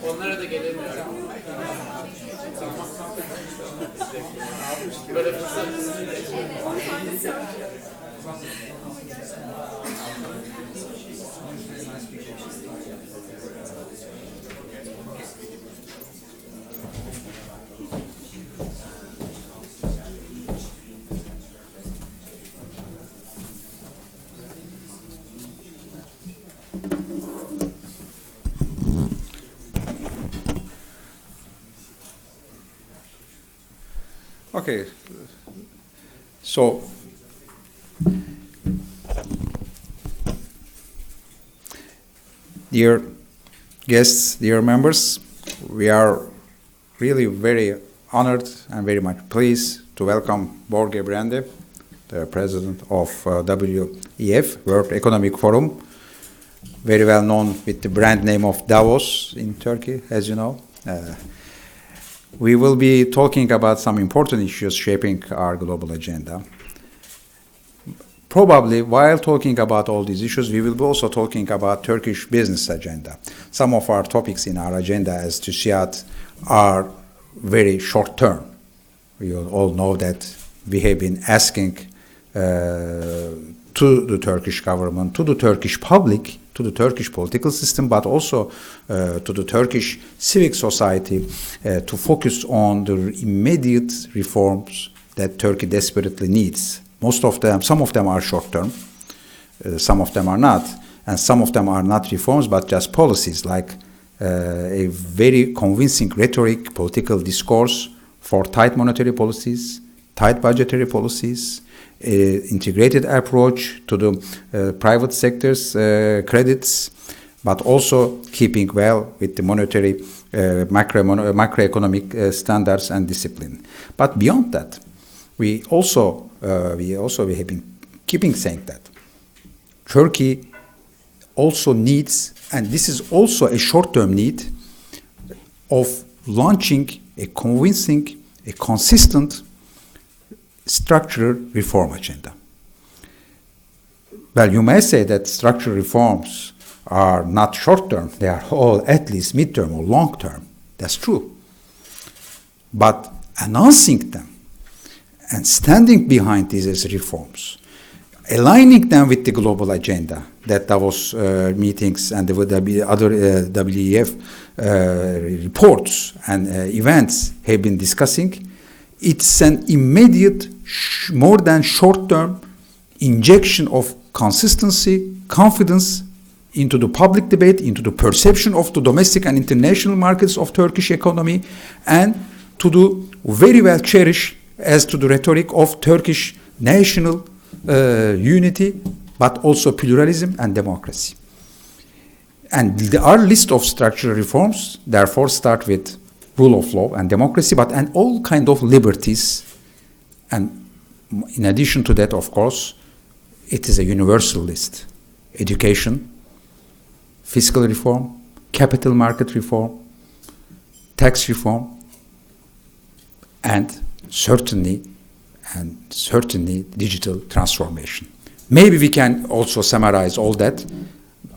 Onlara da gelemiyorum. Böyle fırsat. Okay, so dear guests, dear members, we are really very honored and very much pleased to welcome Borge Brende, the president of WEF, World Economic Forum, very well known with the brand name of Davos in Turkey, as you know. We will be talking about some important issues shaping our global agenda. Probably, while talking about all these issues, we will be also talking about Turkish business agenda. Some of our topics in our agenda as TÜSİAD are very short term. We all know that we have been asking to the Turkish government, to the Turkish public, to the Turkish political system, but also to the Turkish civic society to focus on the immediate reforms that Turkey desperately needs. Most of them, some of them are short-term, some of them are not, and some of them are not reforms, but just policies like a very convincing rhetoric, political discourse for tight monetary policies, tight budgetary policies, integrated approach to the private sector's credits, but also keeping well with the monetary macroeconomic standards and discipline. But beyond that, we have been keeping saying that Turkey also needs, and this is also a short-term need, of launching a convincing, a consistent structural reform agenda. Well, you may say that structural reforms are not short-term, they are all at least mid-term or long-term. That's true. But announcing them and standing behind these reforms, aligning them with the global agenda that Davos meetings and the other WEF reports and events have been discussing, it's an immediate, more than short-term injection of consistency, confidence into the public debate, into the perception of the domestic and international markets of Turkish economy, and to the very well cherished as to the rhetoric of Turkish national unity, but also pluralism and democracy. And our list of structural reforms, therefore, start with rule of law and democracy, but and all kind of liberties. And in addition to that, of course, it is a universal list: education, fiscal reform, capital market reform, tax reform, and certainly digital transformation. Maybe we can also summarize all that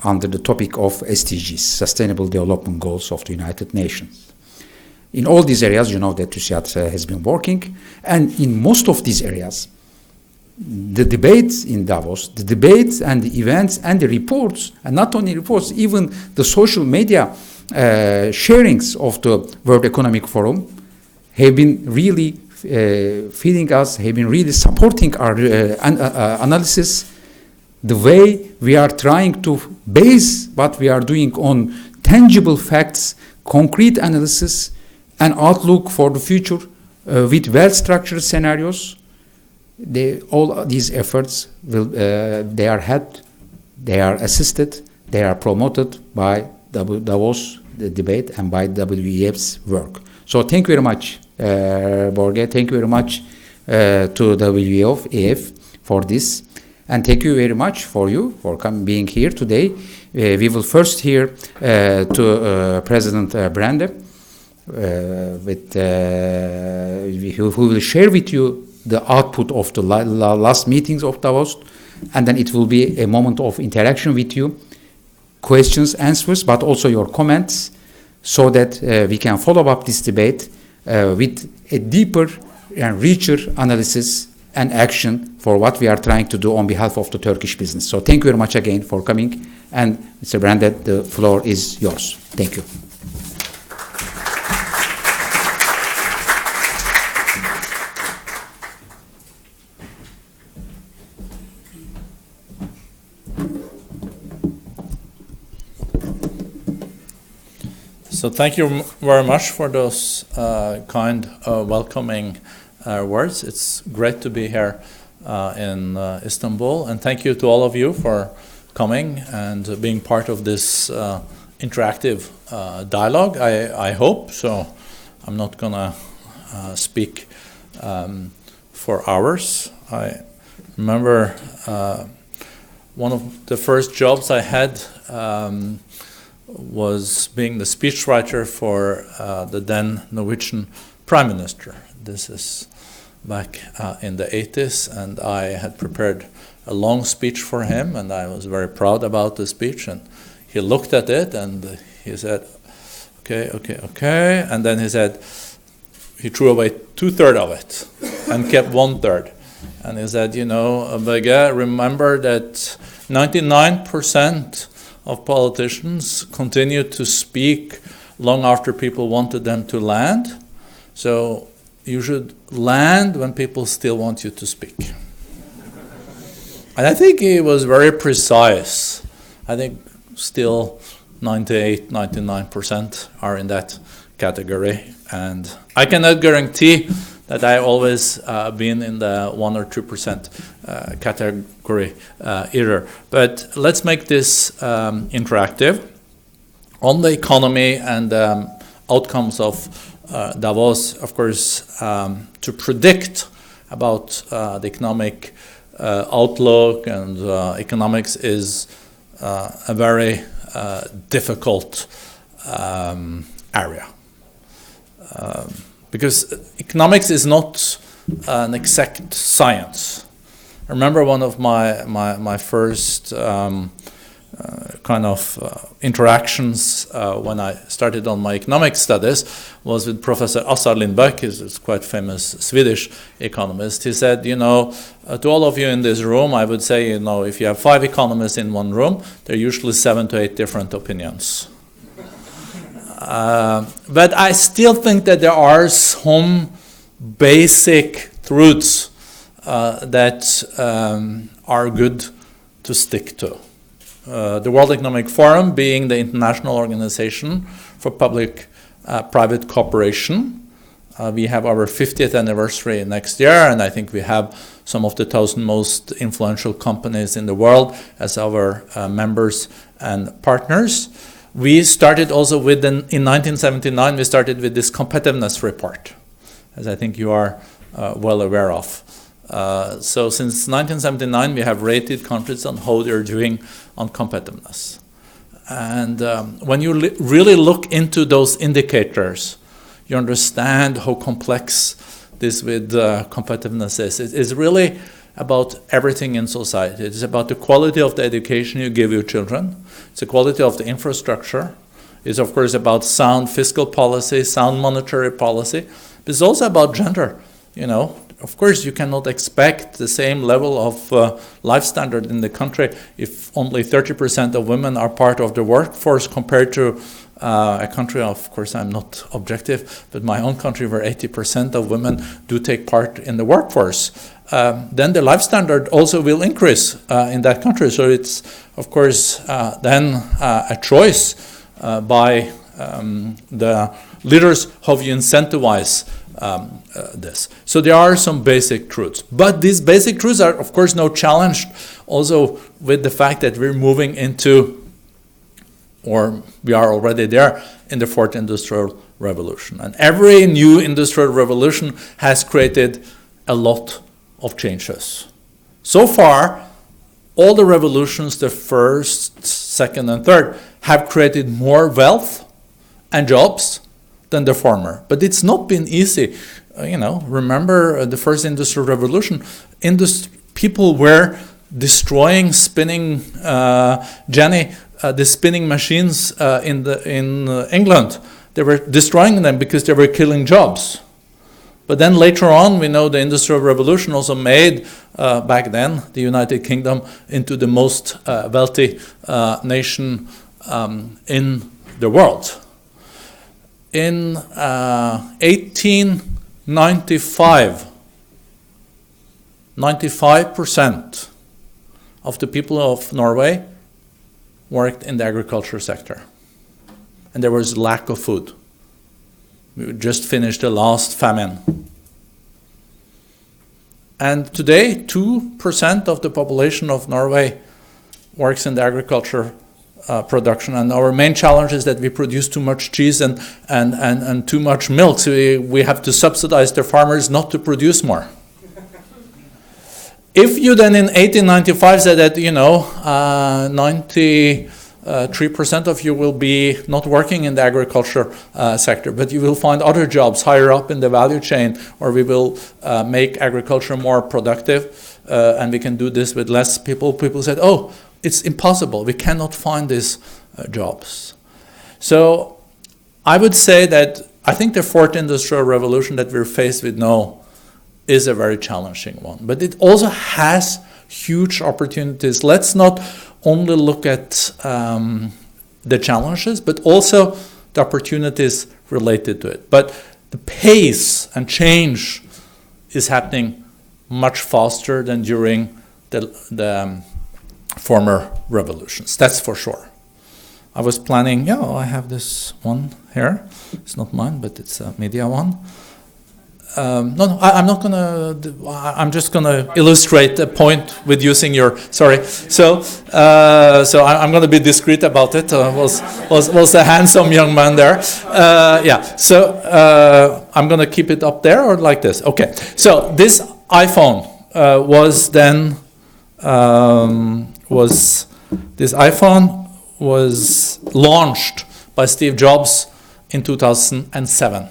under the topic of SDGs, Sustainable Development Goals of the United Nations. In all these areas, you know that TÜSİAD has been working, and in most of these areas, the debates in Davos, the debates and the events and the reports, and not only reports, even the social media sharings of the World Economic Forum have been really feeding us, have been really supporting our analysis, the way we are trying to base what we are doing on tangible facts, concrete analysis, and outlook for the future with well-structured scenarios. All these efforts they are helped, they are assisted, they are promoted by Davos the debate and by WEF's work. So thank you very much, Borge. Thank you very much to WEF for this, and thank you very much for being here today. We will first hear to President Brende, who will share with you the output of the last meetings of Davos, and then it will be a moment of interaction with you, questions, answers, but also your comments, so that we can follow up this debate with a deeper and richer analysis and action for what we are trying to do on behalf of the Turkish business. So thank you very much again for coming, and Mr. Brende, the floor is yours. Thank you. So thank you very much for those kind, welcoming words. It's great to be here in Istanbul, and thank you to all of you for coming and being part of this interactive dialogue, I hope. So I'm not gonna speak for hours. I remember one of the first jobs I had was being the speechwriter for the then Norwegian Prime Minister. This is back in the 80s, and I had prepared a long speech for him, and I was very proud about the speech, and he looked at it and he said, okay, and then he said, he threw away 2/3 of it and kept 1/3. And he said, you know, Borge, remember that 99% of politicians continue to speak long after people wanted them to land. So you should land when people still want you to speak. And I think he was very precise. I think still 98, 99% are in that category. And I cannot guarantee that I always been in the 1 or 2% category either. But let's make this interactive. On the economy and outcomes of Davos, of course, to predict about the economic outlook and economics is a very difficult area. Because economics is not an exact science. I remember one of my first kind of interactions when I started on my economic studies was with Professor Assar Lindbeck. He's a quite famous Swedish economist. He said, you know, to all of you in this room, I would say, you know, if you have 5 economists in one room, there are usually 7 to 8 different opinions. But I still think that there are some basic truths that are good to stick to. The World Economic Forum being the international organization for public-private cooperation. We have our 50th anniversary next year, and I think we have some of the 1,000 most influential companies in the world as our members and partners. We started also with, in 1979, we started with this competitiveness report, as I think you are well aware of. So since 1979, we have rated countries on how they're doing on competitiveness. And when you really look into those indicators, you understand how complex this with competitiveness is. It is really about everything in society. It is about the quality of the education you give your children. It's the quality of the infrastructure. It's of course about sound fiscal policy, sound monetary policy. But it's also about gender, you know. Of course, you cannot expect the same level of life standard in the country if only 30% of women are part of the workforce compared to a country, of course, I'm not objective, but my own country where 80% of women do take part in the workforce. Then the life standard also will increase in that country. So it's, of course, then a choice by the leaders how you incentivize this. So there are some basic truths. But these basic truths are, of course, now challenged also with the fact that we're moving into, or we are already there, in the 4th Industrial Revolution. And every new industrial revolution has created a lot of changes. So far, all the revolutions, the first, second, and third, have created more wealth and jobs than the former. But it's not been easy. You know, remember the first industrial revolution, people were destroying spinning the spinning machines in England. They were destroying them because they were killing jobs. But then later on, we know the Industrial Revolution also made, back then, the United Kingdom into the most wealthy nation in the world. In 1895, 95% of the people of Norway worked in the agriculture sector. And there was lack of food. We just finished the last famine. And today, 2% of the population of Norway works in the agriculture production. And our main challenge is that we produce too much cheese and too much milk. So we have to subsidize the farmers not to produce more. If you then in 1895 said that, 93% of you will be not working in the agriculture sector, but you will find other jobs higher up in the value chain, or we will make agriculture more productive, and we can do this with less people. People said, oh, it's impossible. We cannot find these jobs. So I would say that I think the 4th Industrial Revolution that we're faced with now is a very challenging one. But it also has huge opportunities. Let's not only look at the challenges, but also the opportunities related to it. But the pace and change is happening much faster than during the former revolutions. That's for sure. I was planning, I have this one here. It's not mine, but it's a media one. I'm not going to, I'm just going to illustrate a point with using your, sorry. So I'm going to be discreet about it. Was a handsome young man there. So I'm going to keep it up there or like this. Okay, so this iPhone was launched by Steve Jobs in 2007.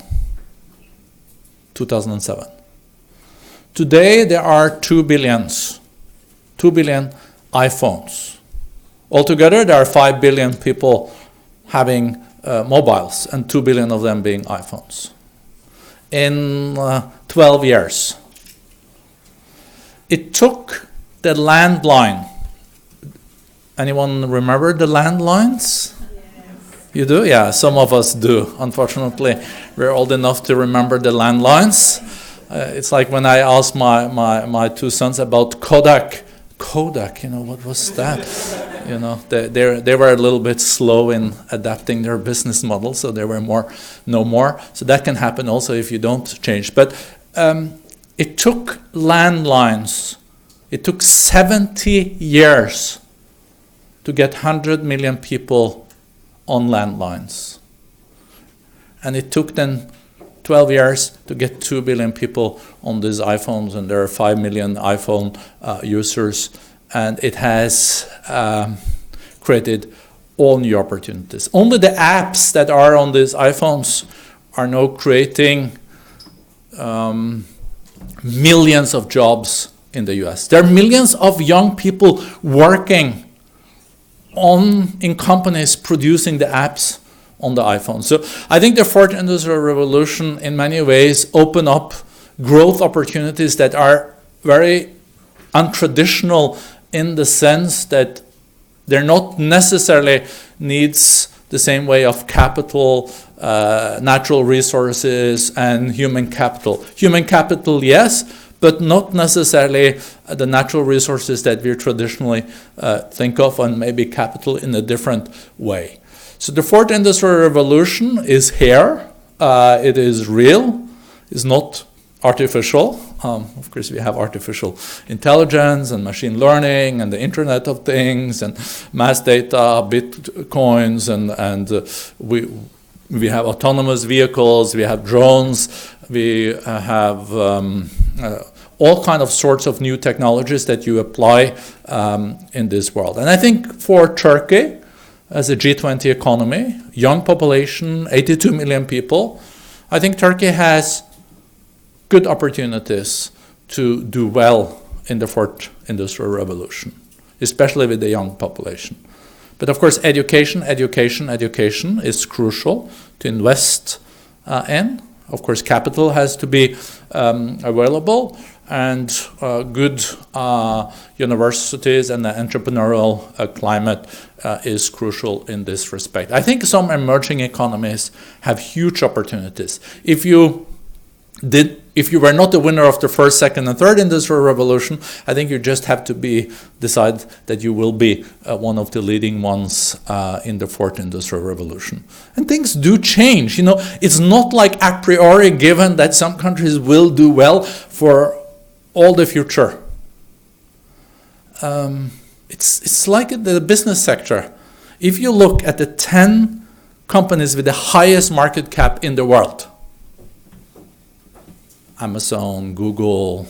Today there are 2 billion iPhones. Altogether, there are 5 billion people having mobiles, and 2 billion of them being iPhones. In 12 years. It took the landline. Anyone remember the landlines? Yes. You do? Yeah, some of us do. Unfortunately, we're old enough to remember the landlines. It's like when I asked my two sons about Kodak, what was that? They were a little bit slow in adapting their business model, so there were no more. So that can happen also if you don't change. But it took landlines. It took 70 years to get 100 million people on landlines. And it took then 12 years to get 2 billion people on these iPhones, and there are 5 million iPhone users, and it has created all new opportunities. Only the apps that are on these iPhones are now creating millions of jobs in the US. There are millions of young people working in companies producing the apps on the iPhone. So I think the fourth industrial revolution in many ways open up growth opportunities that are very untraditional in the sense that they're not necessarily needs the same way of capital, natural resources, and human capital. Human capital, yes, but not necessarily the natural resources that we traditionally think of, and maybe capital in a different way. So the fourth industrial revolution is here. It is real. It's not artificial. Of course, we have artificial intelligence and machine learning and the Internet of Things and mass data, bitcoins, and we have autonomous vehicles. We have drones. We have all kind of sorts of new technologies that you apply in this world. And I think for Turkey, as a G20 economy, young population, 82 million people, I think Turkey has good opportunities to do well in the fourth industrial revolution, especially with the young population. But of course, education is crucial to invest in. Of course, capital has to be available, and good universities and the entrepreneurial climate is crucial in this respect. I think some emerging economies have huge opportunities. If you were not the winner of the first, second, and third industrial revolution, I think you just have to decide that you will be one of the leading ones in the fourth industrial revolution. And things do change. It's not like a priori given that some countries will do well for all the future. It's like the business sector. If you look at the 10 companies with the highest market cap in the world, Amazon, Google,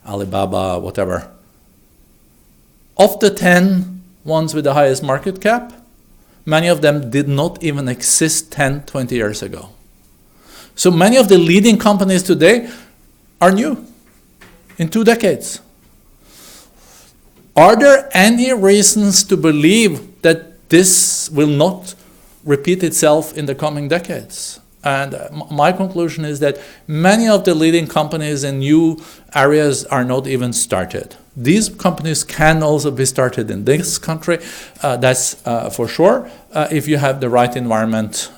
Alibaba, whatever. Of the 10 ones with the highest market cap, many of them did not even exist 10, 20 years ago. So many of the leading companies today are new, in 2 decades. Are there any reasons to believe that this will not repeat itself in the coming decades? And my conclusion is that many of the leading companies in new areas are not even started. These companies can also be started in this country, that's for sure, if you have the right environment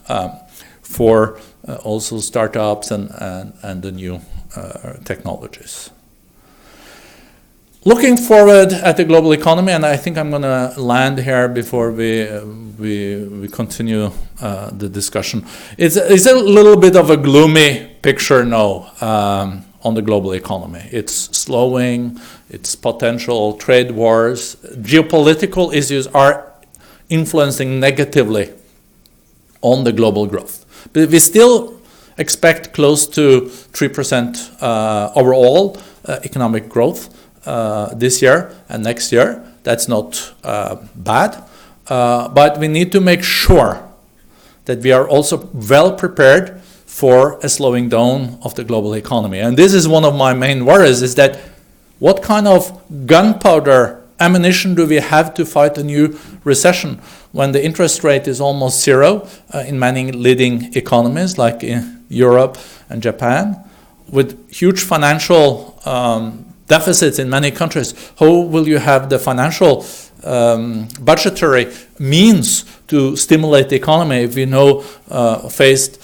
for also startups and the new technologies. Looking forward at the global economy, and I think I'm going to land here before we continue the discussion. It's a little bit of a gloomy picture now on the global economy. It's slowing, it's potential trade wars, geopolitical issues are influencing negatively on the global growth. But we still expect close to 3% overall economic growth this year and next year. That's not bad, but we need to make sure that we are also well prepared for a slowing down of the global economy. And this is one of my main worries, is that what kind of gunpowder ammunition do we have to fight a new recession when the interest rate is almost zero in many leading economies like in Europe and Japan, with huge financial deficits in many countries? How will you have the financial budgetary means to stimulate the economy if we know faced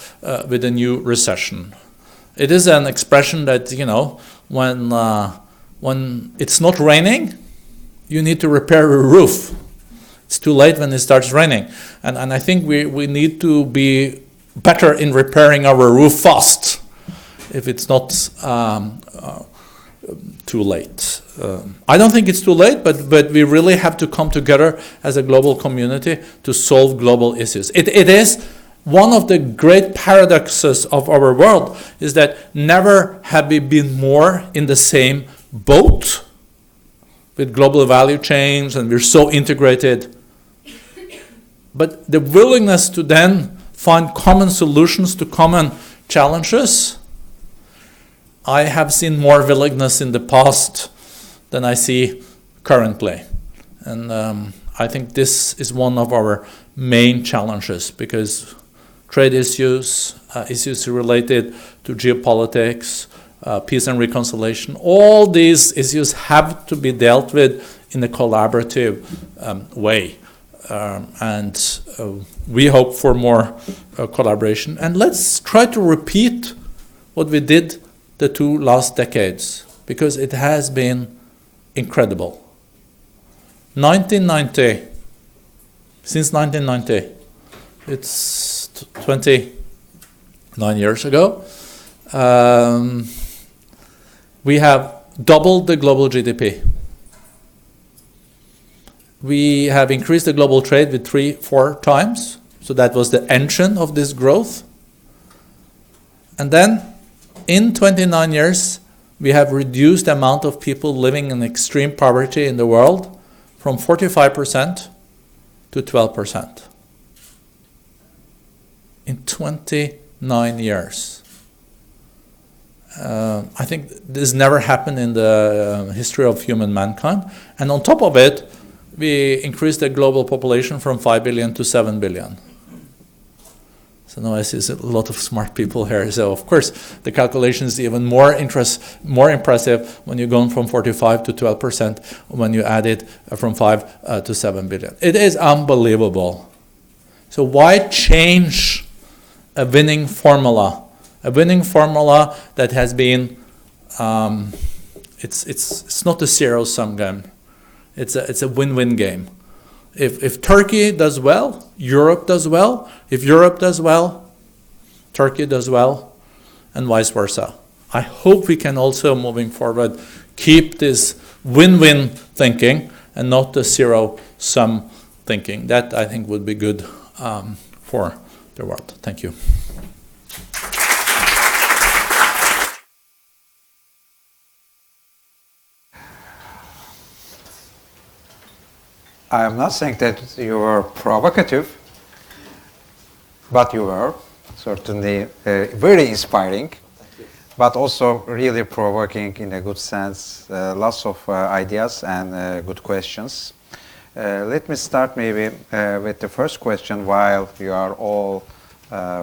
with a new recession? It is an expression that, you know, when it's not raining, you need to repair a roof. It's too late when it starts raining. And I think we need to be better in repairing our roof fast if it's not too late. I don't think it's too late, but we really have to come together as a global community to solve global issues. It is one of the great paradoxes of our world is that never have we been more in the same boat with global value chains, and we're so integrated. But the willingness to then find common solutions to common challenges, I have seen more willingness in the past than I see currently. And I think this is one of our main challenges, because trade issues, issues related to geopolitics, peace and reconciliation, all these issues have to be dealt with in a collaborative way. And we hope for more collaboration. And let's try to repeat what we did the 2 last decades, because it has been incredible. 1990, since 1990, it's 29 years ago, we have doubled the global GDP. We have increased the global trade with 3-4 times. So that was the engine of this growth. And then in 29 years, we have reduced the amount of people living in extreme poverty in the world from 45% to 12%. In 29 years. I think this never happened in the history of human mankind. And on top of it, we increased the global population from 5 billion to 7 billion. So now I see a lot of smart people here. So of course, the calculation is even more impressive when you're going from 45 to 12% when you add it from 5 to 7 billion. It is unbelievable. So why change a winning formula? A winning formula that has been, it's not a zero-sum game. It's a win-win game. If Turkey does well, Europe does well. If Europe does well, Turkey does well, and vice versa. I hope we can also, moving forward, keep this win-win thinking and not the zero-sum thinking. That, I think, would be good for the world. Thank you. I am not saying that you were provocative, but you were certainly very inspiring, but also really provoking in a good sense, lots of ideas and good questions. Let me start maybe with the first question while you are all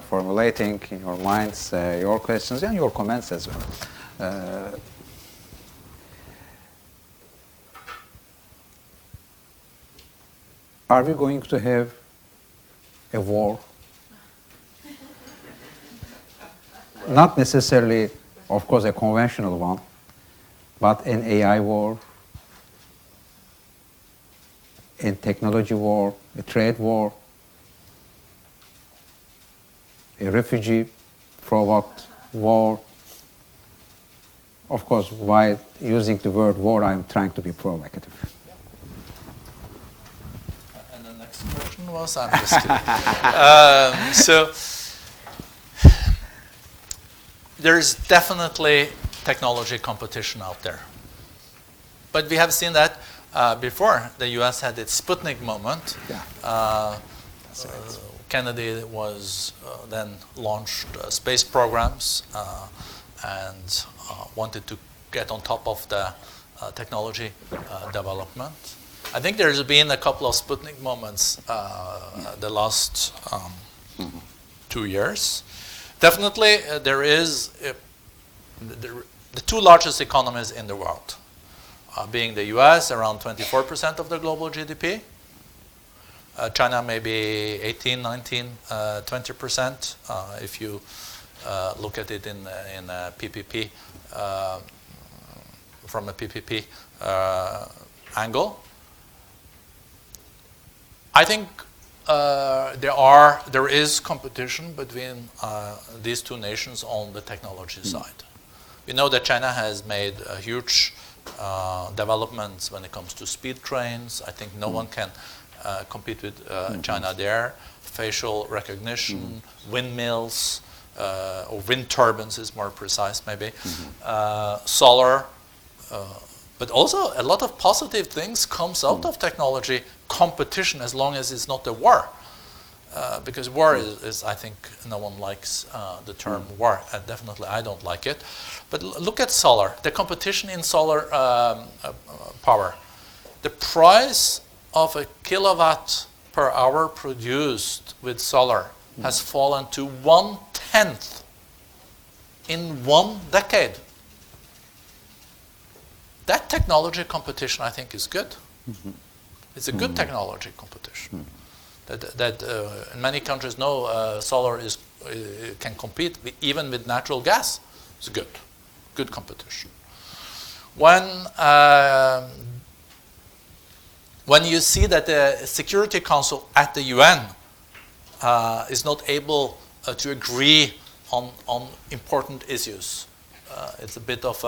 formulating in your minds your questions and your comments as well. Are we going to have a war? Not necessarily, of course, a conventional one, but an AI war, a technology war, a trade war, a refugee-provoked war. Of course, by using the word war, I'm trying to be provocative. Question was, I'm just kidding. So there's definitely technology competition out there. But we have seen that before. The US had its Sputnik moment. Yeah. Kennedy was then launched space programs and wanted to get on top of the technology development. I think there's been a couple of Sputnik moments the last 2 years. Definitely, there is the two largest economies in the world, being the US, around 24% of the global GDP. China maybe 18, 19, 20% if you look at it in a PPP, from a PPP angle. I think there is competition between these two nations on the technology side. We know that China has made huge developments when it comes to speed trains. I think no one can compete with China there. Facial recognition, windmills, or wind turbines is more precise maybe, solar, but also a lot of positive things comes out of technology competition, as long as it's not a war. Because war is, I think, no one likes the term war. Definitely, I don't like it. But look at solar. The competition in solar power. The price of a kilowatt per hour produced with solar has fallen to 1/10 in 1 decade. That technology competition, I think, is good. It's a good technology competition. That in many countries know solar can compete even with natural gas. It's good competition. When you see that the Security Council at the UN is not able to agree on important issues, it's a bit of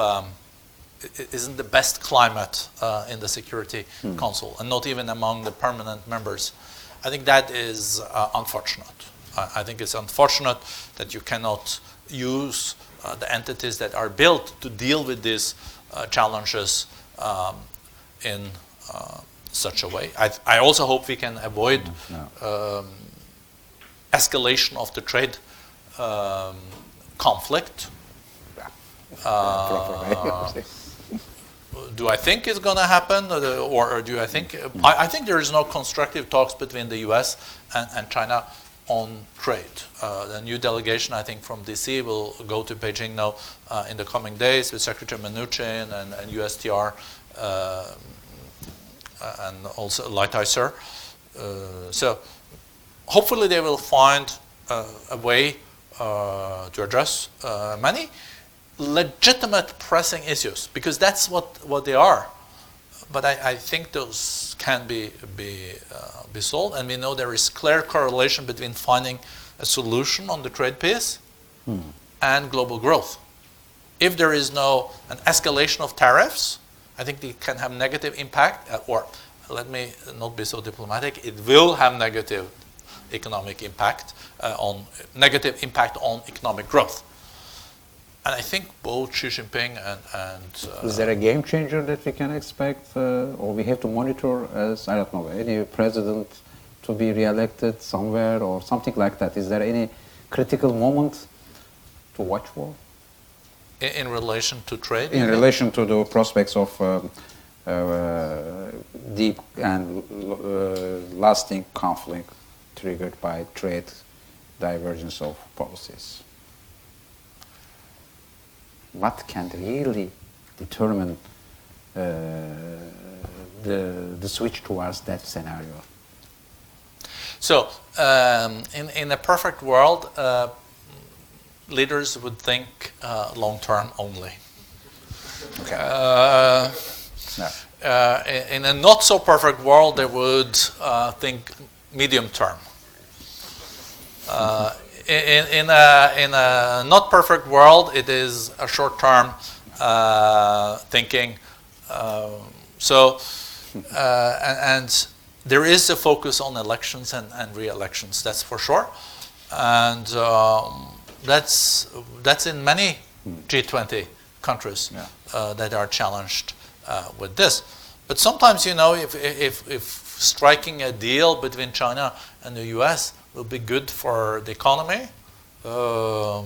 it isn't the best climate in the Security Council, and not even among the permanent members. I think that is unfortunate. I think it's unfortunate that you cannot use the entities that are built to deal with these challenges in such a way. I also hope we can avoid escalation of the trade conflict. Do I think it's going to happen, or do I think? I think there is no constructive talks between the U.S. and China on trade. The new delegation, I think, from D.C. will go to Beijing now in the coming days with Secretary Mnuchin and USTR and also Lighthizer. So hopefully they will find a way to address many legitimate pressing issues, because that's what they are. But I think those can be solved, and we know there is clear correlation between finding a solution on the trade piece and global growth. If there is an escalation of tariffs, I think they can have negative impact, or let me not be so diplomatic, it will have negative economic impact negative impact on economic growth. And I think both Xi Jinping and is there a game changer that we can expect, or we have to monitor as, I don't know, any president to be re-elected somewhere or something like that? Is there any critical moment to watch for? In relation to trade? In relation to the prospects of deep and lasting conflict triggered by trade divergence of policies. What can really determine the switch towards that scenario? So, in a perfect world, leaders would think long-term only. Okay. In a not-so-perfect world, they would think medium-term. In a not perfect world, it is a short-term thinking. And there is a focus on elections and re-elections, that's for sure. And that's in many G20 countries that are challenged with this. But sometimes, if striking a deal between China and the US will be good for the economy, I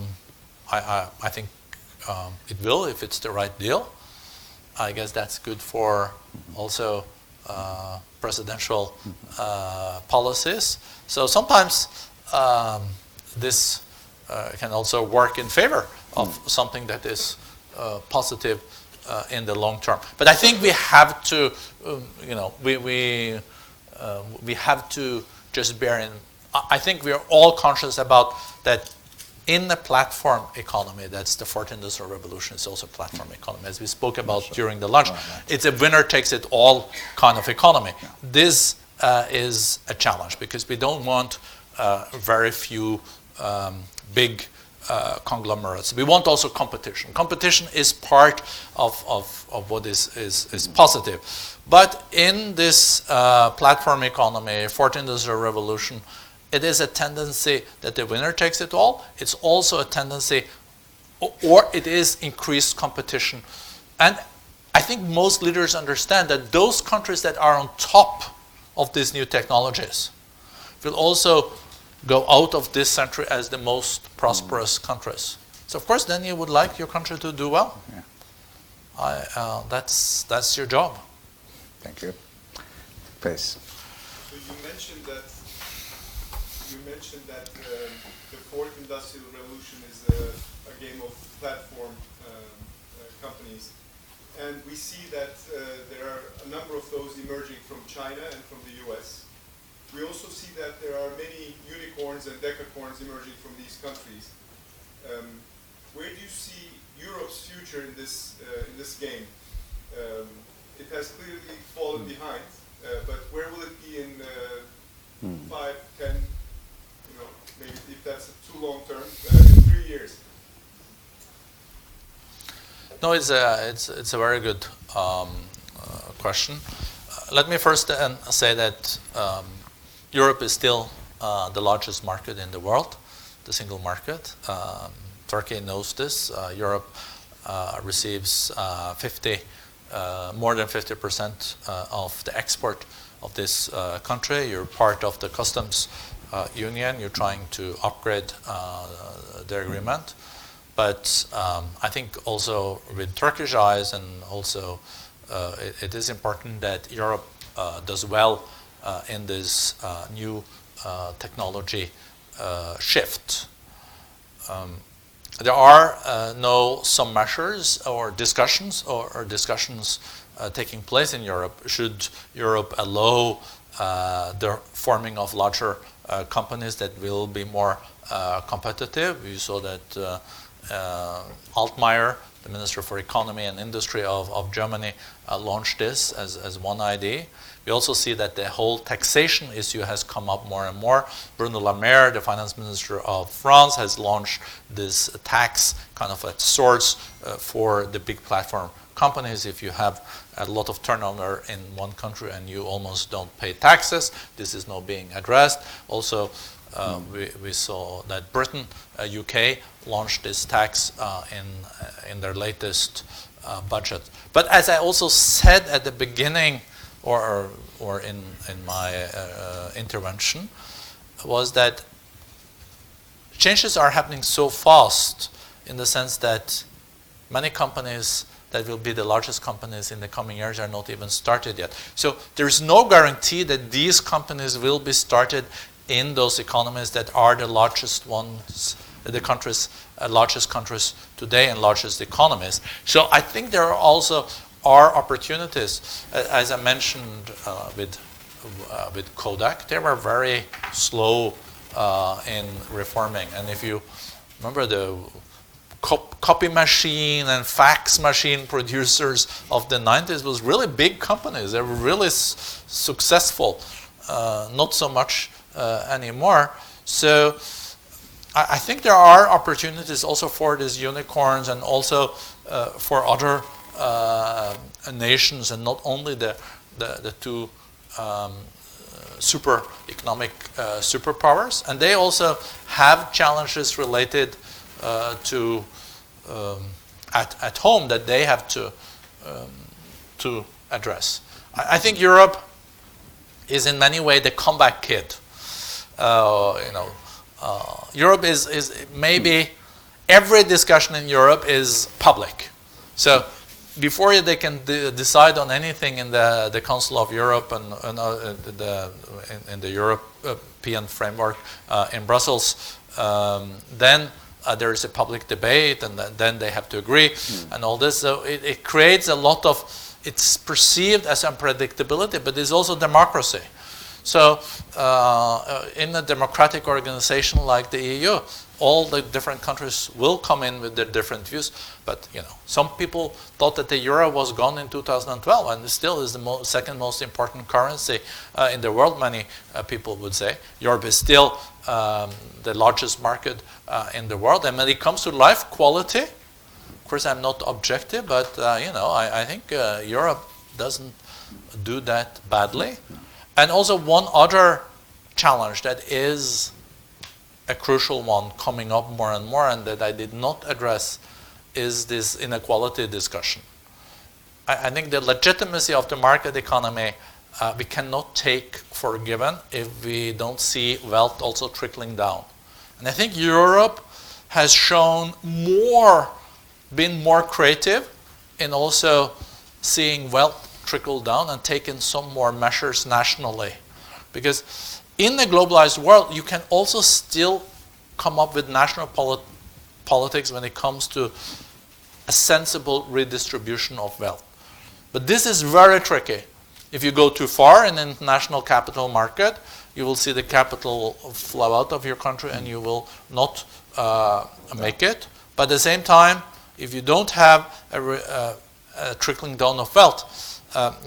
think it will if it's the right deal. I guess that's good for also presidential policies. So sometimes this can also work in favor of something that is positive in the long term. But I think we have to, we have to just bear in. I think we are all conscious about that. In the platform economy, that's the fourth industrial revolution, it's also a platform economy. As we spoke about during the lunch, it's a winner-takes-it-all kind of economy. Yeah. This is a challenge because we don't want very few big conglomerates. We want also competition. Competition is part of what is positive. But in this platform economy, fourth industrial revolution, it is a tendency that the winner takes it all. It's also a tendency, or it is increased competition. And I think most leaders understand that those countries that are on top of these new technologies will also go out of this century as the most prosperous countries. So of course, then you would like your country to do well. Yeah. That's your job. Thank you. Please. So you mentioned that the fourth industrial revolution is a game of platform companies, and we see that there are a number of those emerging from China and from the US. We also see that there are many unicorns and decacorns emerging from these countries. Where do you see Europe's future in this game? It has clearly fallen behind, but where will it be in 5, 10, maybe if that's too long term, in 3 years? No, it's a very good question. Let me first say that Europe is still the largest market in the world, the single market. Turkey knows this. Europe receives more than 50% of the export of this country. You're part of the customs union. You're trying to upgrade the agreement. But I think also with Turkish eyes, and also it is important that Europe does well in this new technology shift. There are some measures or discussions taking place in Europe. Should Europe allow the forming of larger companies that will be more competitive? You saw that Altmaier, the Minister for Economy and Industry of Germany, launched this as one idea. We also see that the whole taxation issue has come up more and more. Bruno Le Maire, the finance minister of France, has launched this tax kind of at source for the big platform companies. If you have a lot of turnover in one country and you almost don't pay taxes, this is now being addressed. Also, we saw that Britain, UK, launched this tax in their latest budget. But as I also said at the beginning, or in my intervention, was that changes are happening so fast in the sense that many companies that will be the largest companies in the coming years are not even started yet. So there's no guarantee that these companies will be started in those economies that are the largest ones, the countries, largest countries today and largest economies. So I think there are also opportunities. As I mentioned with Kodak, they were very slow in reforming. And if you remember the copy machine and fax machine producers of the 90s was really big companies. They were really successful, not so much anymore. So I think there are opportunities also for these unicorns and also for other nations, and not only the two super economic superpowers. And they also have challenges related to at home that they have to address. I think Europe is in many ways the comeback kid. Europe is maybe every discussion in Europe is public. So before they can decide on anything in the Council of Europe and in the European framework in Brussels, then there is a public debate, and then they have to agree and all this. So it creates a lot of, it's perceived as unpredictability, but it's also democracy. So in a democratic organization like the EU, all the different countries will come in with their different views. But some people thought that the euro was gone in 2012, and it still is the second most important currency in the world. Many people would say Europe is still the largest market in the world. And when it comes to life quality, of course, I'm not objective, but I think Europe doesn't do that badly. And also one other challenge that is a crucial one coming up more and more, and that I did not address, is this inequality discussion. I think the legitimacy of the market economy we cannot take for given if we don't see wealth also trickling down. And I think Europe has shown been more creative in also seeing wealth trickle down and taken some more measures nationally. Because in a globalized world, you can also still come up with national politics when it comes to a sensible redistribution of wealth. But this is very tricky. If you go too far in the international capital market, you will see the capital flow out of your country and you will not make it. But at the same time, if you don't have a trickling down of wealth,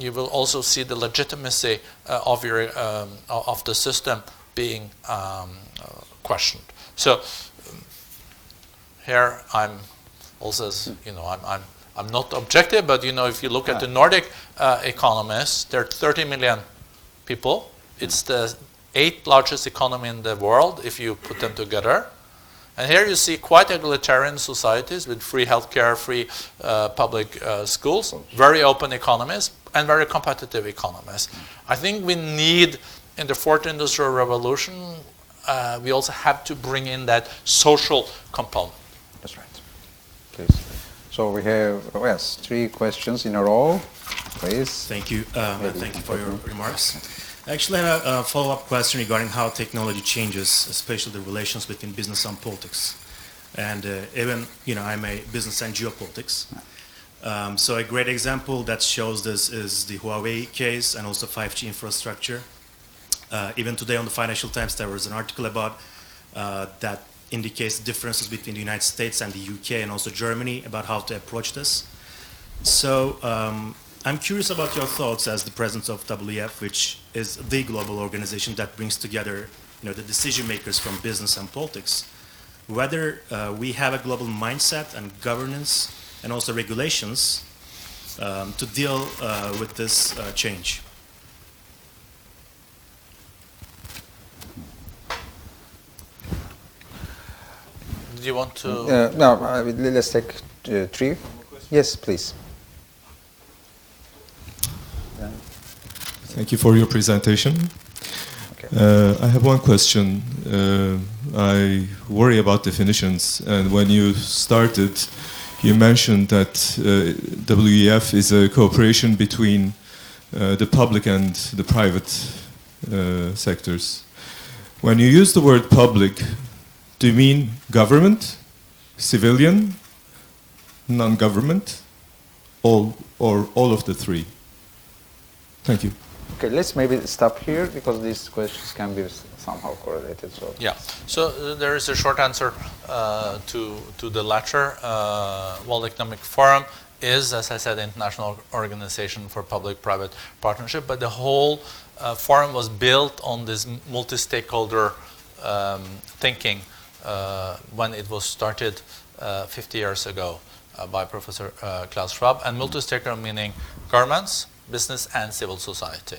you will also see the legitimacy of the system being questioned. So here I'm also, I'm not objective, but if you look at the Nordic economists, there are 30 million people. It's the 8th largest economy in the world if you put them together. And here you see quite egalitarian societies with free healthcare, free public schools, very open economies, and very competitive economies. I think we need, in the fourth industrial revolution, we also have to bring in that social component. That's right. Please. So we have, yes, 3 questions in a row. Please. Thank you. Thank you for your remarks. Actually, I have a follow-up question regarding how technology changes, especially the relations between business and politics. And even, I'm a business and geopolitics. So a great example that shows this is the Huawei case and also 5G infrastructure. Even today on the Financial Times, there was an article about that indicates the differences between the United States and the UK and also Germany about how to approach this. So I'm curious about your thoughts as the president of WEF, which is the global organization that brings together the decision makers from business and politics, whether we have a global mindset and governance and also regulations to deal with this change. Do you want to? No, let's take 3. Yes, please. Thank you for your presentation. Okay. I have one question. I worry about definitions, and when you started, you mentioned that WEF is a cooperation between the public and the private sectors. When you use the word public, do you mean government, civilian, non-government, or all of the 3? Thank you. Okay, let's maybe stop here because these questions can be somehow correlated. So Yeah. So there is a short answer to the latter. World Economic Forum is, as I said, international organization for public-private partnership, but the whole forum was built on this multi-stakeholder thinking when it was started 50 years ago by Professor Klaus Schwab, and multi-stakeholder meaning governments, business, and civil society.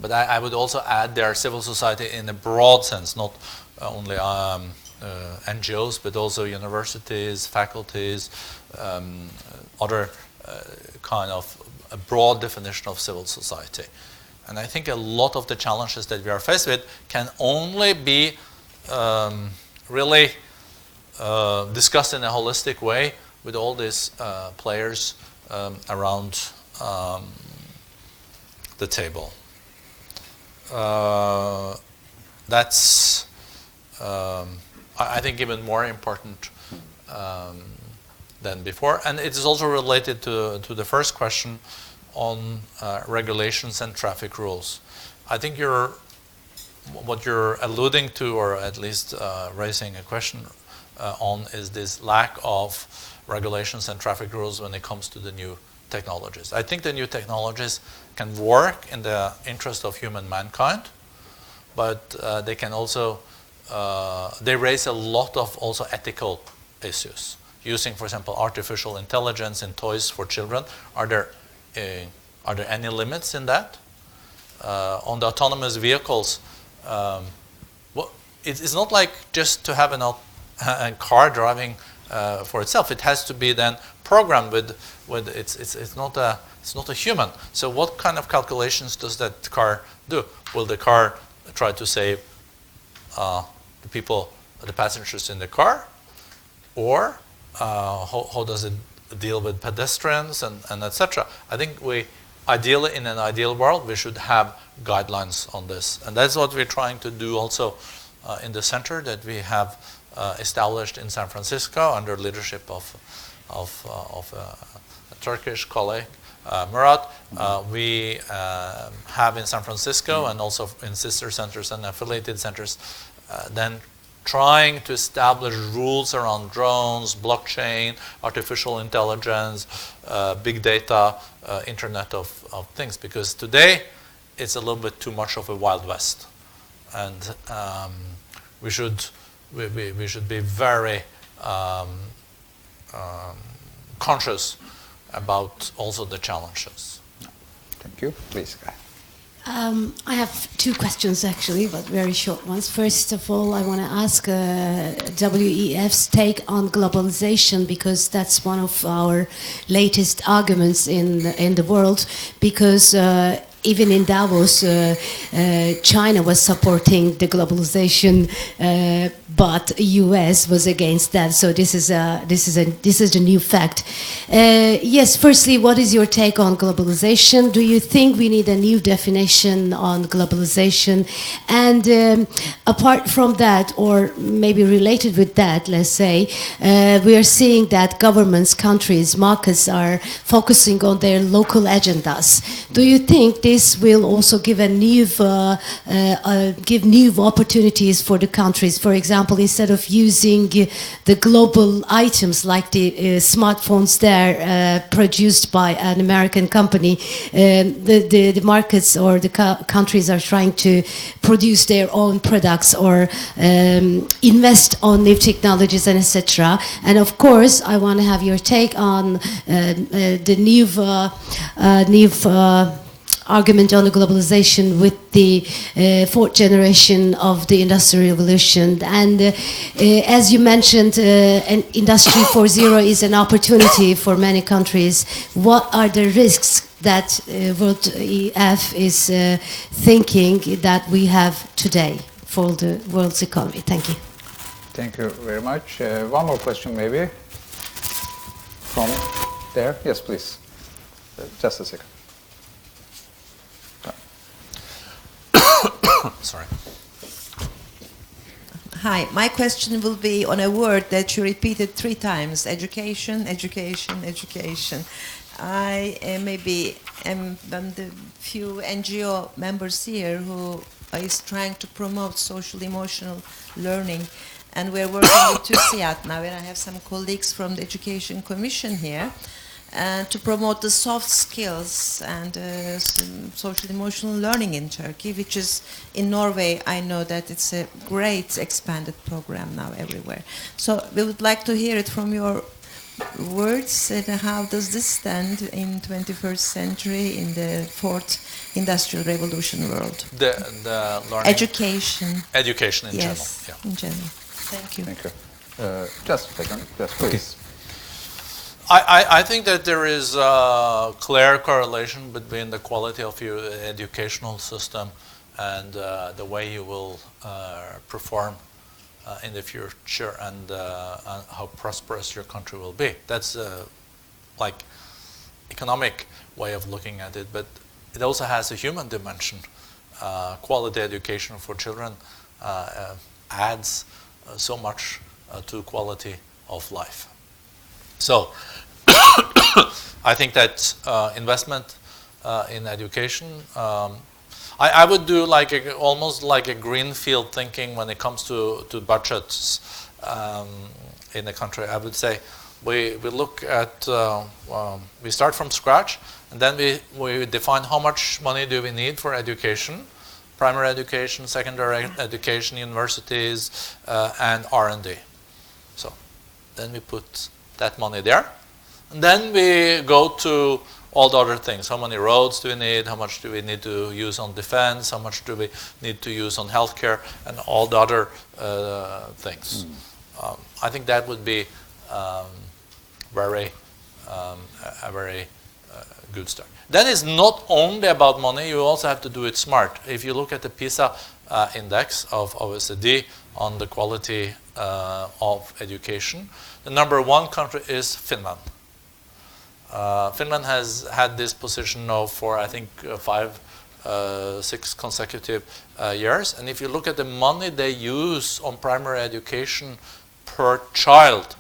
But I would also add there civil society in a broad sense, not only NGOs, but also universities, faculties, other kind of a broad definition of civil society. And I think a lot of the challenges that we are faced with can only be really discussed in a holistic way with all these players around the table. That's, I think, even more important than before. And it is also related to the first question on regulations and traffic rules. I think what you're alluding to, or at least raising a question on, is this lack of regulations and traffic rules when it comes to the new technologies. I think the new technologies can work in the interest of human mankind, but they can also, they raise a lot of also ethical issues. Using, for example, artificial intelligence in toys for children, are there any limits in that? On the autonomous vehicles, well, it's not like just to have a car driving for itself. It has to be then programmed with it's not a human. So what kind of calculations does that car do? Will the car try to save the passengers in the car, or how does it deal with pedestrians and etc.? I think ideally, in an ideal world, we should have guidelines on this, and that's what we're trying to do also in the center that we have established in San Francisco under leadership of a Turkish colleague, Murat. We have in San Francisco and also in sister centers and affiliated centers then trying to establish rules around drones, blockchain, artificial intelligence, big data, Internet of Things, because today it's a little bit too much of a Wild West, and we should be very conscious about also the challenges. Thank you. Please, Guy. I have two questions actually, but very short ones. First of all, I want to ask WEF's take on globalization, because that's one of our latest arguments in the world, because even in Davos, China was supporting the globalization, but US was against that. So this is the new fact. Yes. Firstly, what is your take on globalization? Do you think we need a new definition on globalization? And apart from that, or maybe related with that, let's say, we are seeing that governments, countries, markets are focusing on their local agendas. Do you think this will also give new opportunities for the countries? For example, instead of using the global items like the smartphones there produced by an American company, the markets or the countries are trying to produce their own products or invest on new technologies and etc. And of course, I want to have your take on the new argument on the globalization with the fourth generation of the Industrial Revolution. And as you mentioned, Industry 4.0 is an opportunity for many countries. What are the risks that World EF is thinking that we have today for the world's economy? Thank you. Thank you very much. One more question maybe from there. Yes, please. Just a second. Sorry. Hi, my question will be on a word that you repeated 3 times: education, education, education. I maybe am one of the few NGO members here who is trying to promote social emotional learning, and we're working with TÜSİAD now, and I have some colleagues from the Education Commission here, to promote the soft skills and social emotional learning in Turkey, which is in Norway. I know that it's a great expanded program now everywhere. So we would like to hear it from your words. How does this stand in 21st century in the fourth industrial revolution world? The learning. Education. Education in general. Yes, Yeah. in general. Thank you. Thank you. Just a second. Yes, please. I think that there is a clear correlation between the quality of your educational system and the way you will perform in the future and how prosperous your country will be. That's like economic way of looking at it, but it also has a human dimension. Quality education for children adds so much to quality of life. So I think that investment in education, I would do like almost like a greenfield thinking when it comes to budgets in the country. I would say we look at, we start from scratch, and then we define how much money do we need for education, primary education, secondary education, universities, and R&D. So then we put that money there. And then we go to all the other things. How many roads do we need? How much do we need to use on defense? How much do we need to use on healthcare? And all the other things. I think that would be a very good start. Then it's not only about money, you also have to do it smart. If you look at the PISA index of OECD on the quality of education, the #1 country is Finland. Finland has had this position now for, I think, 6 consecutive years. And if you look at the money they use on primary education per child,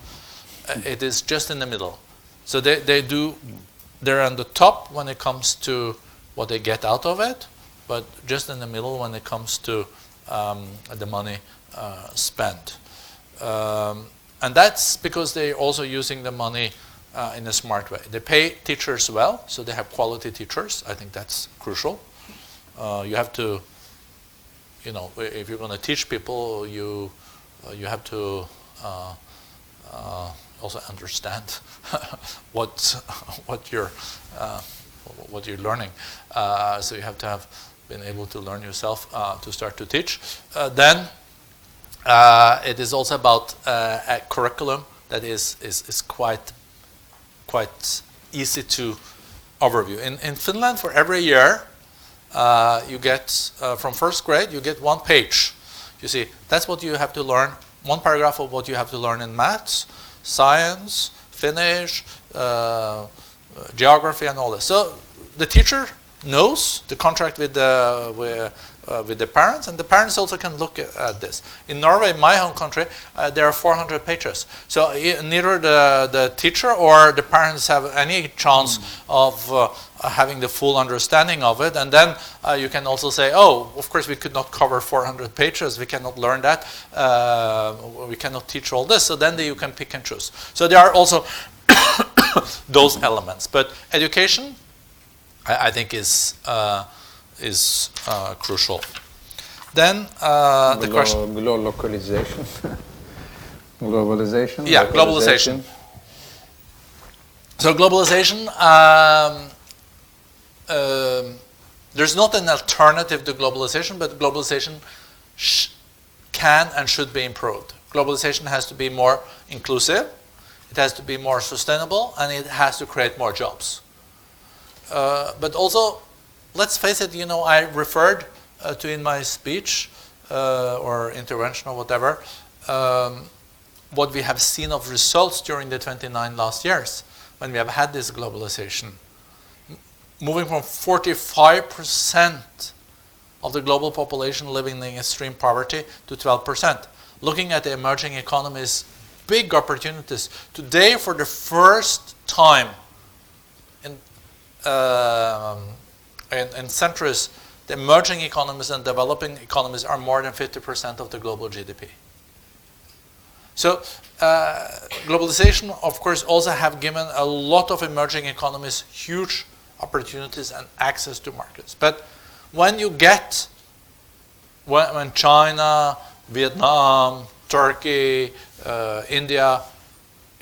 it is just in the middle. So they're on the top when it comes to what they get out of it, but just in the middle when it comes to the money spent. And that's because they're also using the money in a smart way. They pay teachers well, so they have quality teachers. I think that's crucial. You have to, you know, if you're going to teach people, you have to also understand what you're learning. So you have to have been able to learn yourself to start to teach. Then it is also about a curriculum that is quite easy to overview. In Finland, for every year, you get from first grade, you get 1 page. You see, that's what you have to learn. 1 paragraph of what you have to learn in maths, science, Finnish, geography, and all this. So the teacher knows the contract with the parents, and the parents also can look at this. In Norway, my home country, there are 400 pages. So neither the teacher or the parents have any chance of having the full understanding of it. And then you can also say, oh, of course we could not cover 400 pages. We cannot learn that. We cannot teach all this. So then you can pick and choose. So there are also those elements. But education, I think, is crucial. Then the question. Localization. Globalization. Yeah, globalization. So globalization, there's not an alternative to globalization, but globalization can and should be improved. Globalization has to be more inclusive, it has to be more sustainable, and it has to create more jobs. But also, let's face it, you know, I referred to in my speech or intervention or whatever, what we have seen of results during the 29 last years when we have had this globalization. Moving from 45% of the global population living in extreme poverty to 12%. Looking at the emerging economies, big opportunities. Today, for the first time in centuries, the emerging economies and developing economies are more than 50% of the global GDP. So globalization, of course, also have given a lot of emerging economies huge opportunities and access to markets. But when you get, when China, Vietnam, Turkey, India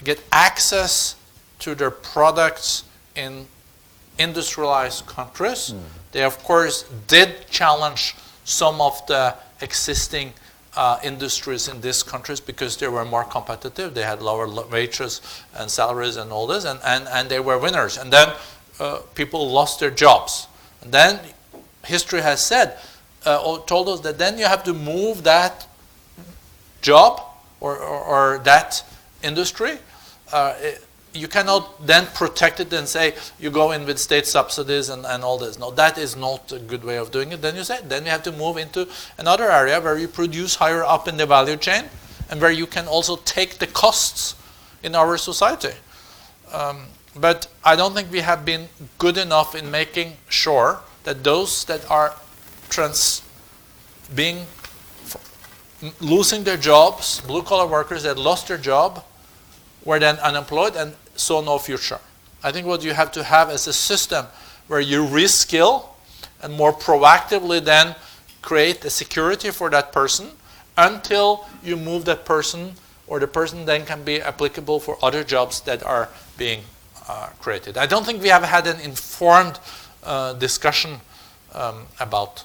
get access to their products in industrialized countries, they of course did challenge some of the existing industries in these countries because they were more competitive. They had lower wages and salaries and all this, and they were winners. And then people lost their jobs. And then history has said, told us that then you have to move that job or that industry you cannot then protect it and say you go in with state subsidies and all this. No, that is not a good way of doing it. Then you have to move into another area where you produce higher up in the value chain and where you can also take the costs in our society. But I don't think we have been good enough in making sure that those that are losing their jobs, blue-collar workers that lost their job, were then unemployed and saw no future. I think what you have to have is a system where you reskill and more proactively then create a security for that person until you move that person, or the person then can be applicable for other jobs that are being created. I don't think we have had an informed discussion about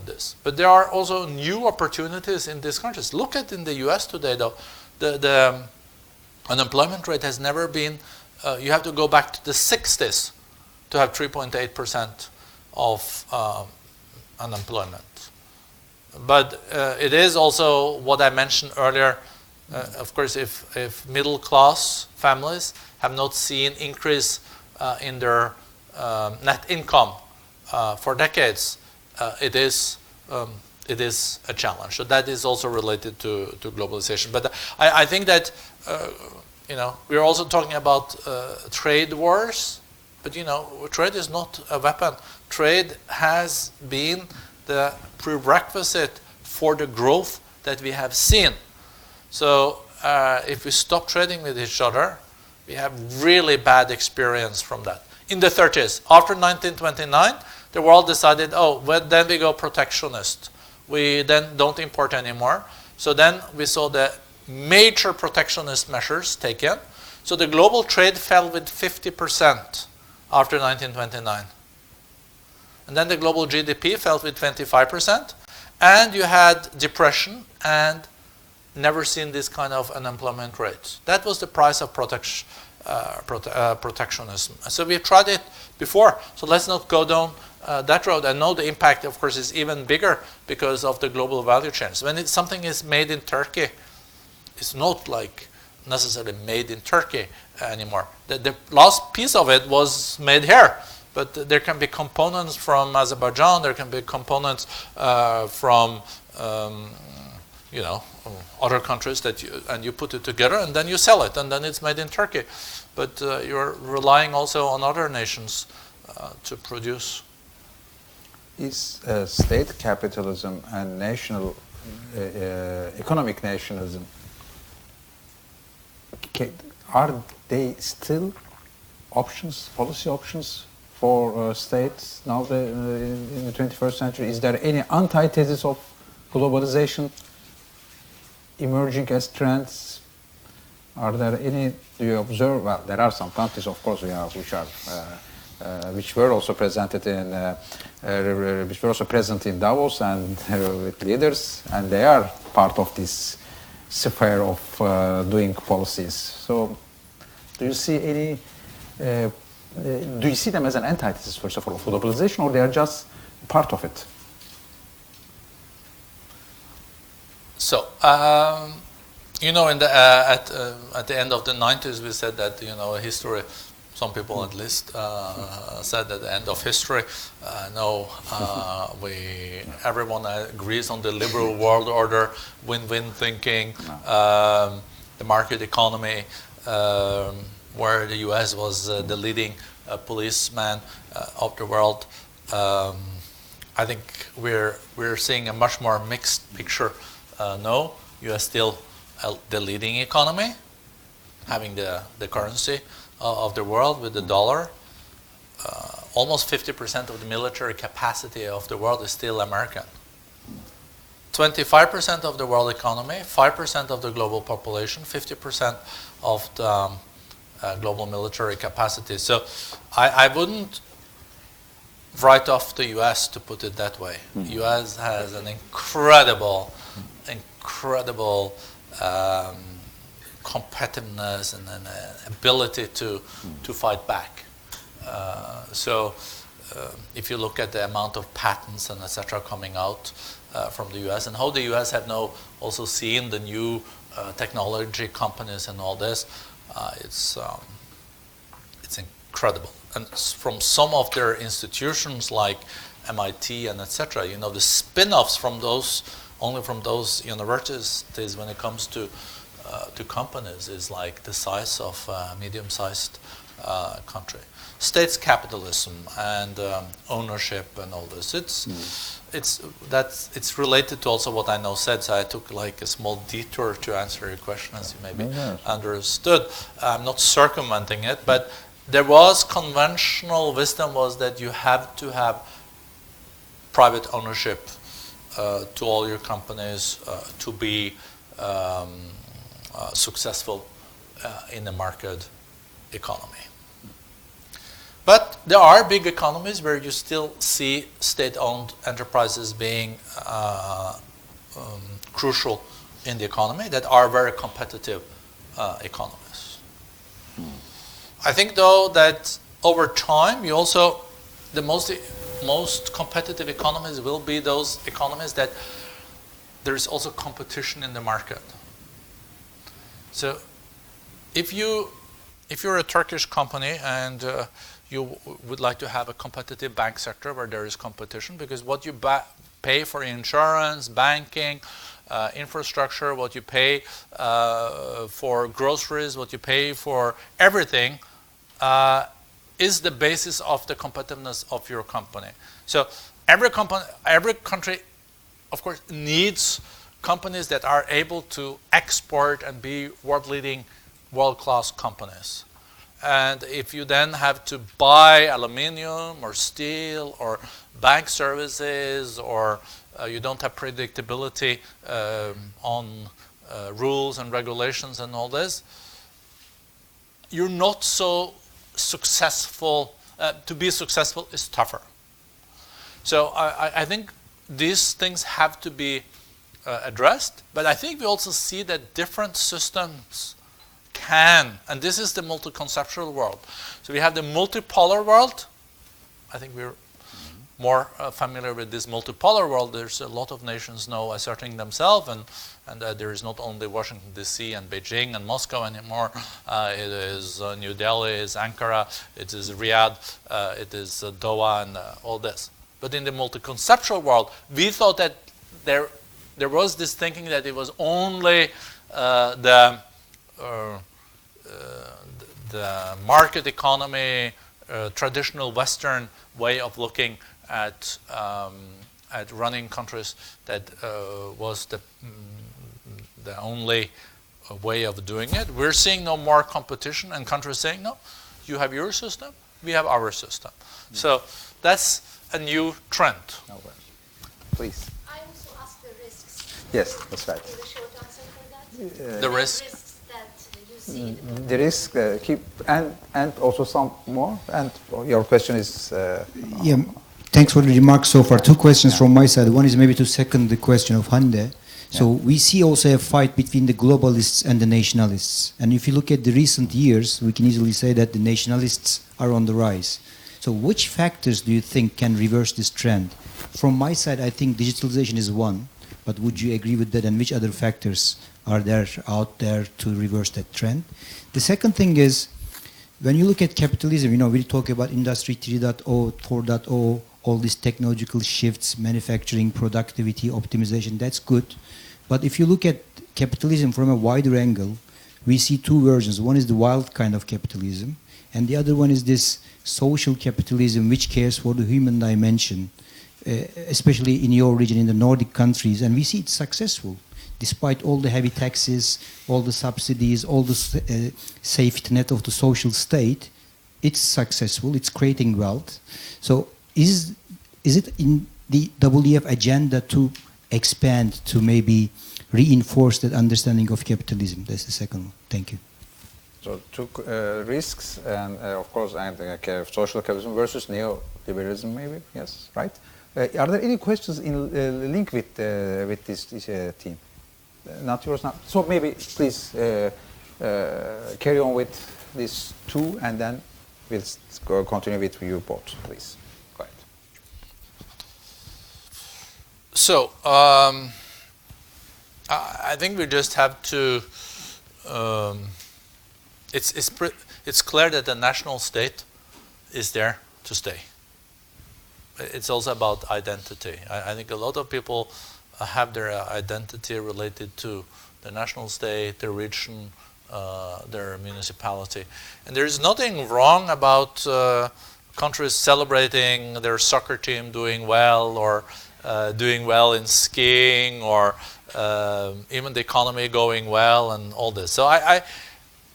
this. But there are also new opportunities in these countries. Look at in the US today, though. The unemployment rate has never been, you have to go back to the 60s to have 3.8% of unemployment. But it is also what I mentioned earlier. Of course, if middle class families have not seen increase in their net income for decades, it is a challenge. So that is also related to globalization. But I think that we're also talking about trade wars. But trade is not a weapon. Trade has been the prerequisite for the growth that we have seen. So if we stop trading with each other, we have really bad experience from that. In the 30s, after 1929, the world decided, then we go protectionist. We then don't import anymore. So then we saw the major protectionist measures taken. So the global trade fell with 50% after 1929. And then the global GDP fell with 25%. And you had depression and never seen this kind of unemployment rate. That was the price of protectionism. So we've tried it before. So let's not go down that road. I know the impact, of course, is even bigger because of the global value chains. When something is made in Turkey, it's not like necessarily made in Turkey anymore. The last piece of it was made here. But there can be components from Azerbaijan, there can be components from other countries and you put it together and then you sell it and then it's made in Turkey. But you're relying also on other nations to produce. Is state capitalism and national economic nationalism, are they still options, policy options for states now in the 21st century? Is there any antithesis of globalization emerging as trends? Are there any, do you observe? Well, there are some countries, of course, which were also presented in, which were also present in Davos and with leaders, and they are part of this sphere of doing policies. So, do you see any? Do you see them as an antithesis, first of all, of globalization, or they are just part of it? So, at the end of the 90s, we said that history. Some people, at least, said at the end of history, everyone agrees on the liberal world order, win-win thinking, the market economy, where the U.S. was the leading policeman of the world. I think we're seeing a much more mixed picture. No, U.S. still the leading economy, having the currency of the world with the dollar. Almost 50% of the military capacity of the world is still American. 25% of the world economy, 5% of the global population, 50% of the global military capacity. So I wouldn't write off the U.S., to put it that way. U.S. has an incredible competitiveness and an ability to fight back. If you look at the amount of patents and etc. coming out from the U.S. and how the U.S. have now also seen the new technology companies and all this, it's incredible. And from some of their institutions like MIT and etc., you know, the spin-offs from those, only from those universities when it comes to companies is like the size of a medium-sized country. States capitalism and ownership and all this. It's related to also what I now said. So I took like a small detour to answer your question, as you maybe understood. I'm not circumventing it, but there was conventional wisdom was that you have to have private ownership to all your companies to be successful in the market economy. But there are big economies where you still see state-owned enterprises being crucial in the economy that are very competitive economies. I think, though, that over time, you also, the most competitive economies will be those economies that there is also competition in the market. So if you're a Turkish company and you would like to have a competitive bank sector where there is competition, because what you pay for insurance, banking, infrastructure, what you pay for groceries, what you pay for everything is the basis of the competitiveness of your company. So every country, of course, needs companies that are able to export and be world-leading, world-class companies. And if you then have to buy aluminium or steel or bank services, or you don't have predictability on rules and regulations and all this, you're not so successful. To be successful is tougher. So I think these things have to be addressed, but I think we also see that different systems can, and this is the multi-conceptual world. So we have the multipolar world. I think we're more familiar with this multipolar world. There's a lot of nations now asserting themselves, and there is not only Washington DC and Beijing and Moscow anymore. It is New Delhi, it is Ankara, it is Riyadh, it is Doha, and all this. But in the multi-conceptual world, we thought that there was this thinking that it was only the market economy, traditional Western way of looking at running countries that was the only way of doing it. We're seeing no more competition, and countries saying, no, you have your system, we have our system. So that's a new trend. Please. I also asked the risks. Yes, that's right. Give a short answer for that. The risk. Risks that you see in the The risk, and also some more. And your question is. Yeah, thanks for the remarks so far. Two questions from my side. One is maybe to second the question of Hande. So we see also a fight between the globalists and the nationalists. And if you look at the recent years, we can easily say that the nationalists are on the rise. So which factors do you think can reverse this trend? From my side, I think digitalization is one. But would you agree with that? And which other factors are there out there to reverse that trend? The second thing is, when you look at capitalism, you know, we talk about Industry 3.0, 4.0, all these technological shifts, manufacturing, productivity, optimization, that's good. But if you look at capitalism from a wider angle, we see two versions. One is the wild kind of capitalism, and the other one is this social capitalism, which cares for the human dimension, especially in your region, in the Nordic countries. And we see it's successful. Despite all the heavy taxes, all the subsidies, all the safety net of the social state, it's successful, it's creating wealth. So is it in the WEF agenda to expand, to maybe reinforce that understanding of capitalism? That's the second one. Thank you. So risks and of course and social capitalism versus neoliberalism, maybe, yes, right? Are there any questions in link with this theme? Not yours, not. So maybe please carry on with these two, and then we'll continue with you both, please. Go ahead. So I think we just have to it's clear that the national state is there to stay. It's also about identity. I think a lot of people have their identity related to the national state, their region, their municipality. And there is nothing wrong about countries celebrating their soccer team doing well, or doing well in skiing, or even the economy going well, and all this. So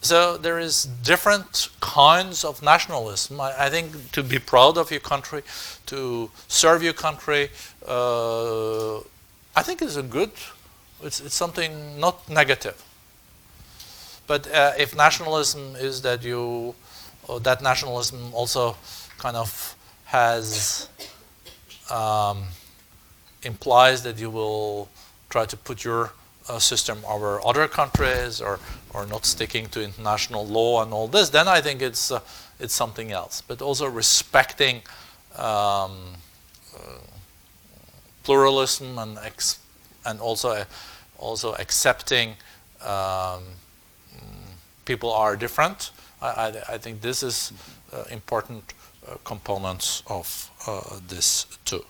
so there is different kinds of nationalism. I think to be proud of your country, to serve your country, I think it's it's something not negative. But if nationalism is that that nationalism also kind of implies that you will try to put your system over other countries, or not sticking to international law and all this, then I think it's something else. But also respecting pluralism and also accepting people are different. I think this is important components of this too.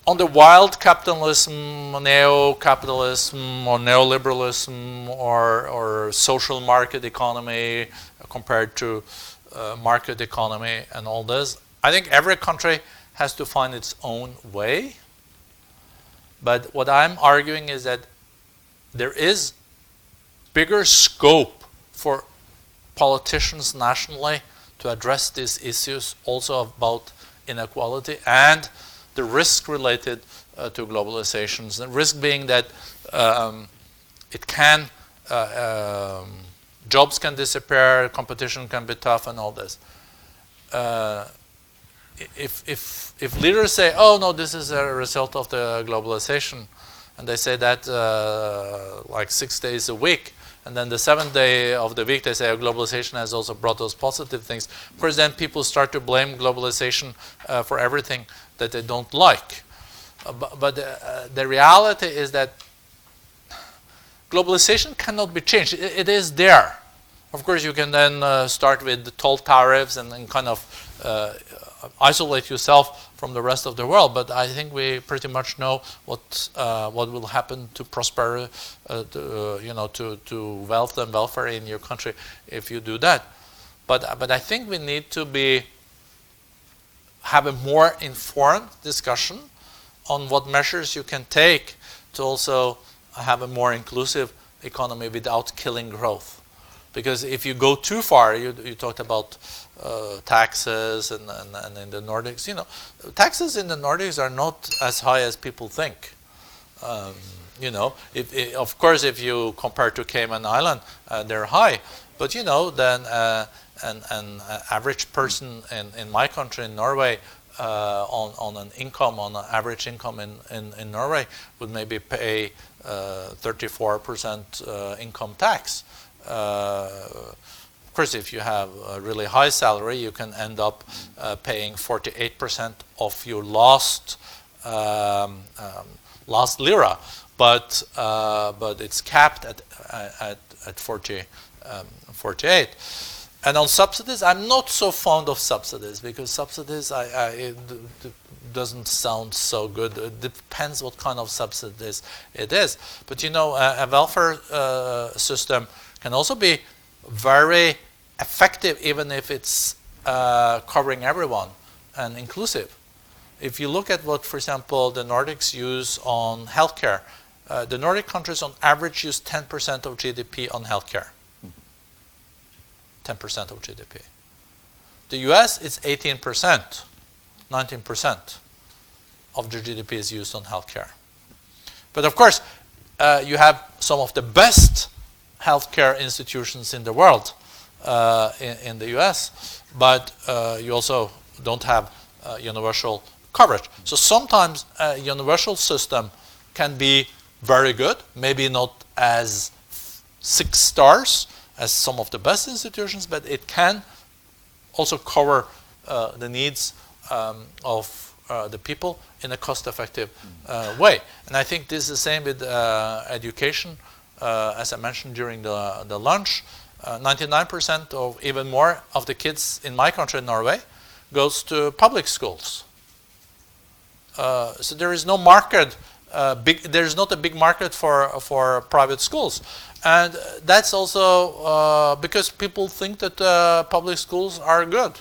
On the wild capitalism, neo-capitalism, or neoliberalism, or social market economy compared to market economy and all this, I think every country has to find its own way. But what I'm arguing is that there is bigger scope for politicians nationally to address these issues, also about inequality and the risk related to globalization. The risk being that jobs can disappear, competition can be tough, and all this. If leaders say, "Oh no, this is a result of the globalization," and they say that like 6 days a week, and then the 7th day of the week they say, "Oh, globalization has also brought those positive things," of course, then people start to blame globalization for everything that they don't like. But the reality is that globalization cannot be changed. It is there. Of course, you can then start with the toll tariffs and kind of isolate yourself from the rest of the world. But I think we pretty much know what will happen to prosperity, to wealth and welfare in your country if you do that. But I think we need to have a more informed discussion on what measures you can take to also have a more inclusive economy without killing growth. Because if you go too far, you talked about taxes and in the Nordics. Taxes in the Nordics are not as high as people think. Of course, if you compare to Cayman Island, they're high. But then an average person in my country, in Norway, on an average income in Norway, would maybe pay 34% income tax. Of course, if you have a really high salary, you can end up paying 48% of your last lira, but it's capped at 48. And on subsidies, I'm not so fond of subsidies, because subsidies it doesn't sound so good. It depends what kind of subsidies it is. But a welfare system can also be very effective, even if it's covering everyone and inclusive. If you look at what, for example, the Nordics use on healthcare, the Nordic countries on average use 10% of GDP on healthcare. 10% of GDP. The US is 18%, 19% of the GDP is used on healthcare. But of course, you have some of the best healthcare institutions in the world in the US, but you also don't have universal coverage. So sometimes a universal system can be very good, maybe not as 6 stars as some of the best institutions, but it can also cover the needs of the people in a cost-effective way. And I think this is the same with education. As I mentioned during the lunch, 99% or even more of the kids in my country, Norway, goes to public schools. So there is no market. There is not a big market for private schools, and that's also because people think that public schools are good.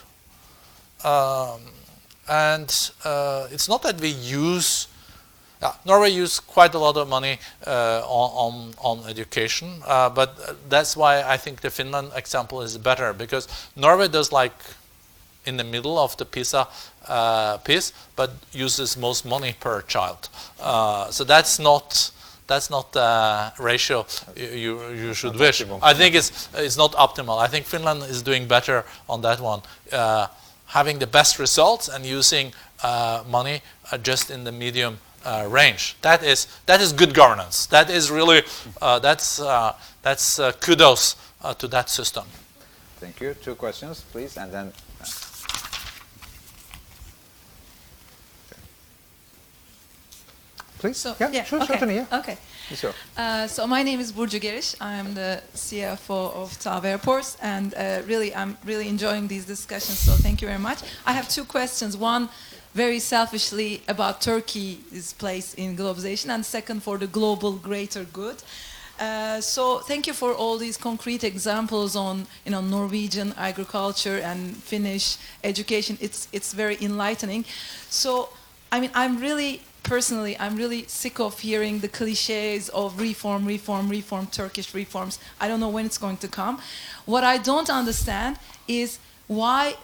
And it's not that we use. Norway uses quite a lot of money on education, but that's why I think the Finland example is better, because Norway does like in the middle of the PISA piece, but uses most money per child. So that's not the ratio you should wish. I think it's not optimal. I think Finland is doing better on that one, having the best results and using money just in the medium range. That is good governance. That is really that's kudos to that system. Thank you. 2 questions, please, and then. Please. So, yeah, sure, okay. certainly. Yeah. Okay. Sure. So my name is Burcu Geriş. I am the CFO of TAV Airports, and I'm really enjoying these discussions. So thank you very much. I have 2 questions. One, very selfishly about Turkey's place in globalization, and second for the global greater good. So thank you for all these concrete examples on Norwegian agriculture and Finnish education. It's very enlightening. So I mean, I'm really sick of hearing the cliches of reform, Turkish reforms. I don't know when it's going to come. What I don't understand is why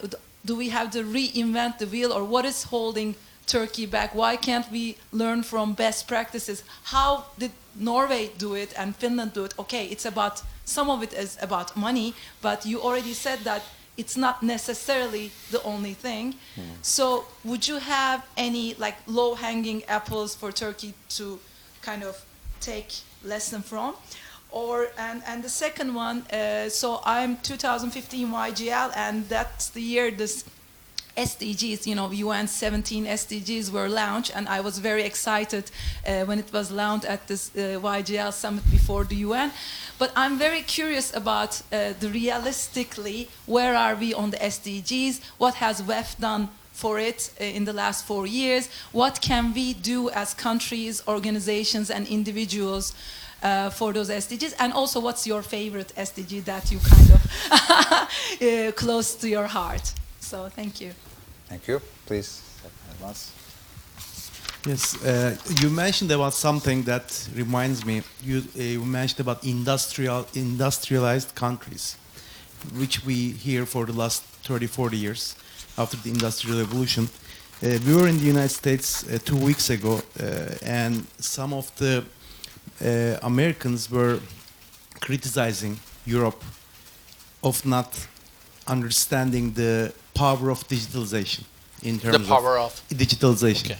do we have to reinvent the wheel, or what is holding Turkey back? Why can't we learn from best practices? How did Norway do it and Finland do it? Okay, some of it is about money, but you already said that it's not necessarily the only thing. So would you have any like low-hanging apples for Turkey to kind of take lesson from? And the second one, so I'm 2015 YGL, and that's the year this SDGs, UN 17 SDGs were launched, and I was very excited when it was launched at this YGL summit before the UN. But I'm very curious about realistically, where are we on the SDGs? What has WEF done for it in the last 4 years? What can we do as countries, organizations, and individuals for those SDGs? And also, what's your favorite SDG that you kind of close to your heart? So, thank you. Thank you. Please, advance. Yes, you mentioned about something that reminds me. You mentioned about industrialized countries, which we hear for the last 30, 40 years after the Industrial Revolution. We were in the United States 2 weeks ago, and some of the Americans were criticizing Europe of not understanding the power of digitalization in terms of digitalization.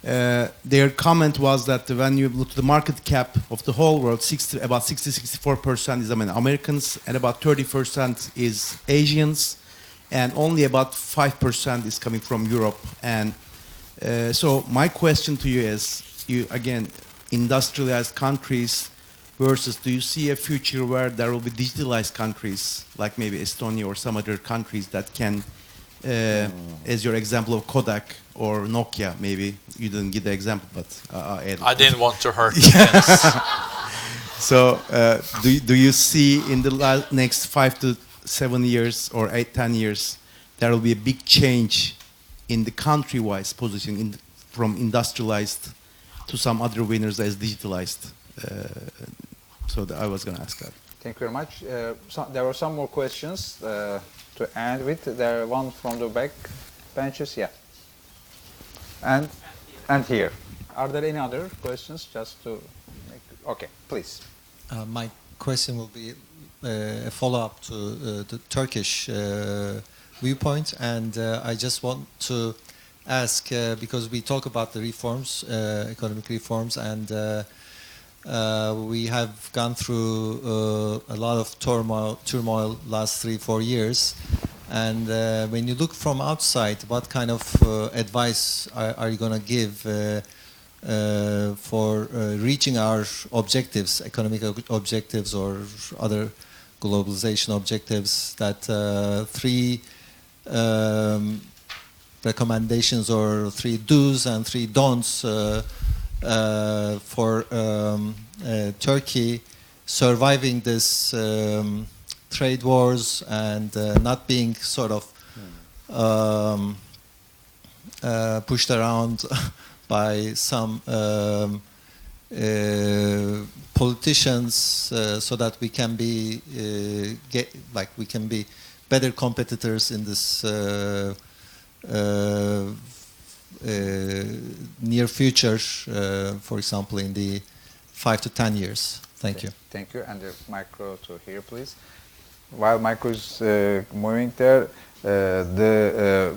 Okay. Their comment was that when you look at the market cap of the whole world, about 60-64% is Americans, and about 30% is Asians, and only about 5% is coming from Europe. And so my question to you is, again, industrialized countries versus, do you see a future where there will be digitalized countries, like maybe Estonia or some other countries that can, as your example of Kodak or Nokia, maybe you didn't give the example, but I didn't want to hurt them. So do you see in the next 5 to 7 years or 8-10 years there will be a big change in the country-wise position from industrialized to some other winners as digitalized? So I was going to ask that. Thank you very much. There were some more questions to end with. There one from the back benches, yeah. And here. Are there any other questions? Just to make, okay, please. My question will be a follow-up to the Turkish viewpoint, and I just want to ask, because we talk about the reforms, economic reforms, and we have gone through a lot of turmoil last 3-4 years. And when you look from outside, what kind of advice are you going to give for reaching our objectives, economic objectives or other globalization objectives, that three recommendations or three do's and three don'ts for Turkey surviving this trade wars and not being sort of pushed around by some politicians, so that we can be we can be better competitors in this near future, for example, in the 5 to 10 years. Thank you. Thank you. And the micro to here, please. While micro is moving there, the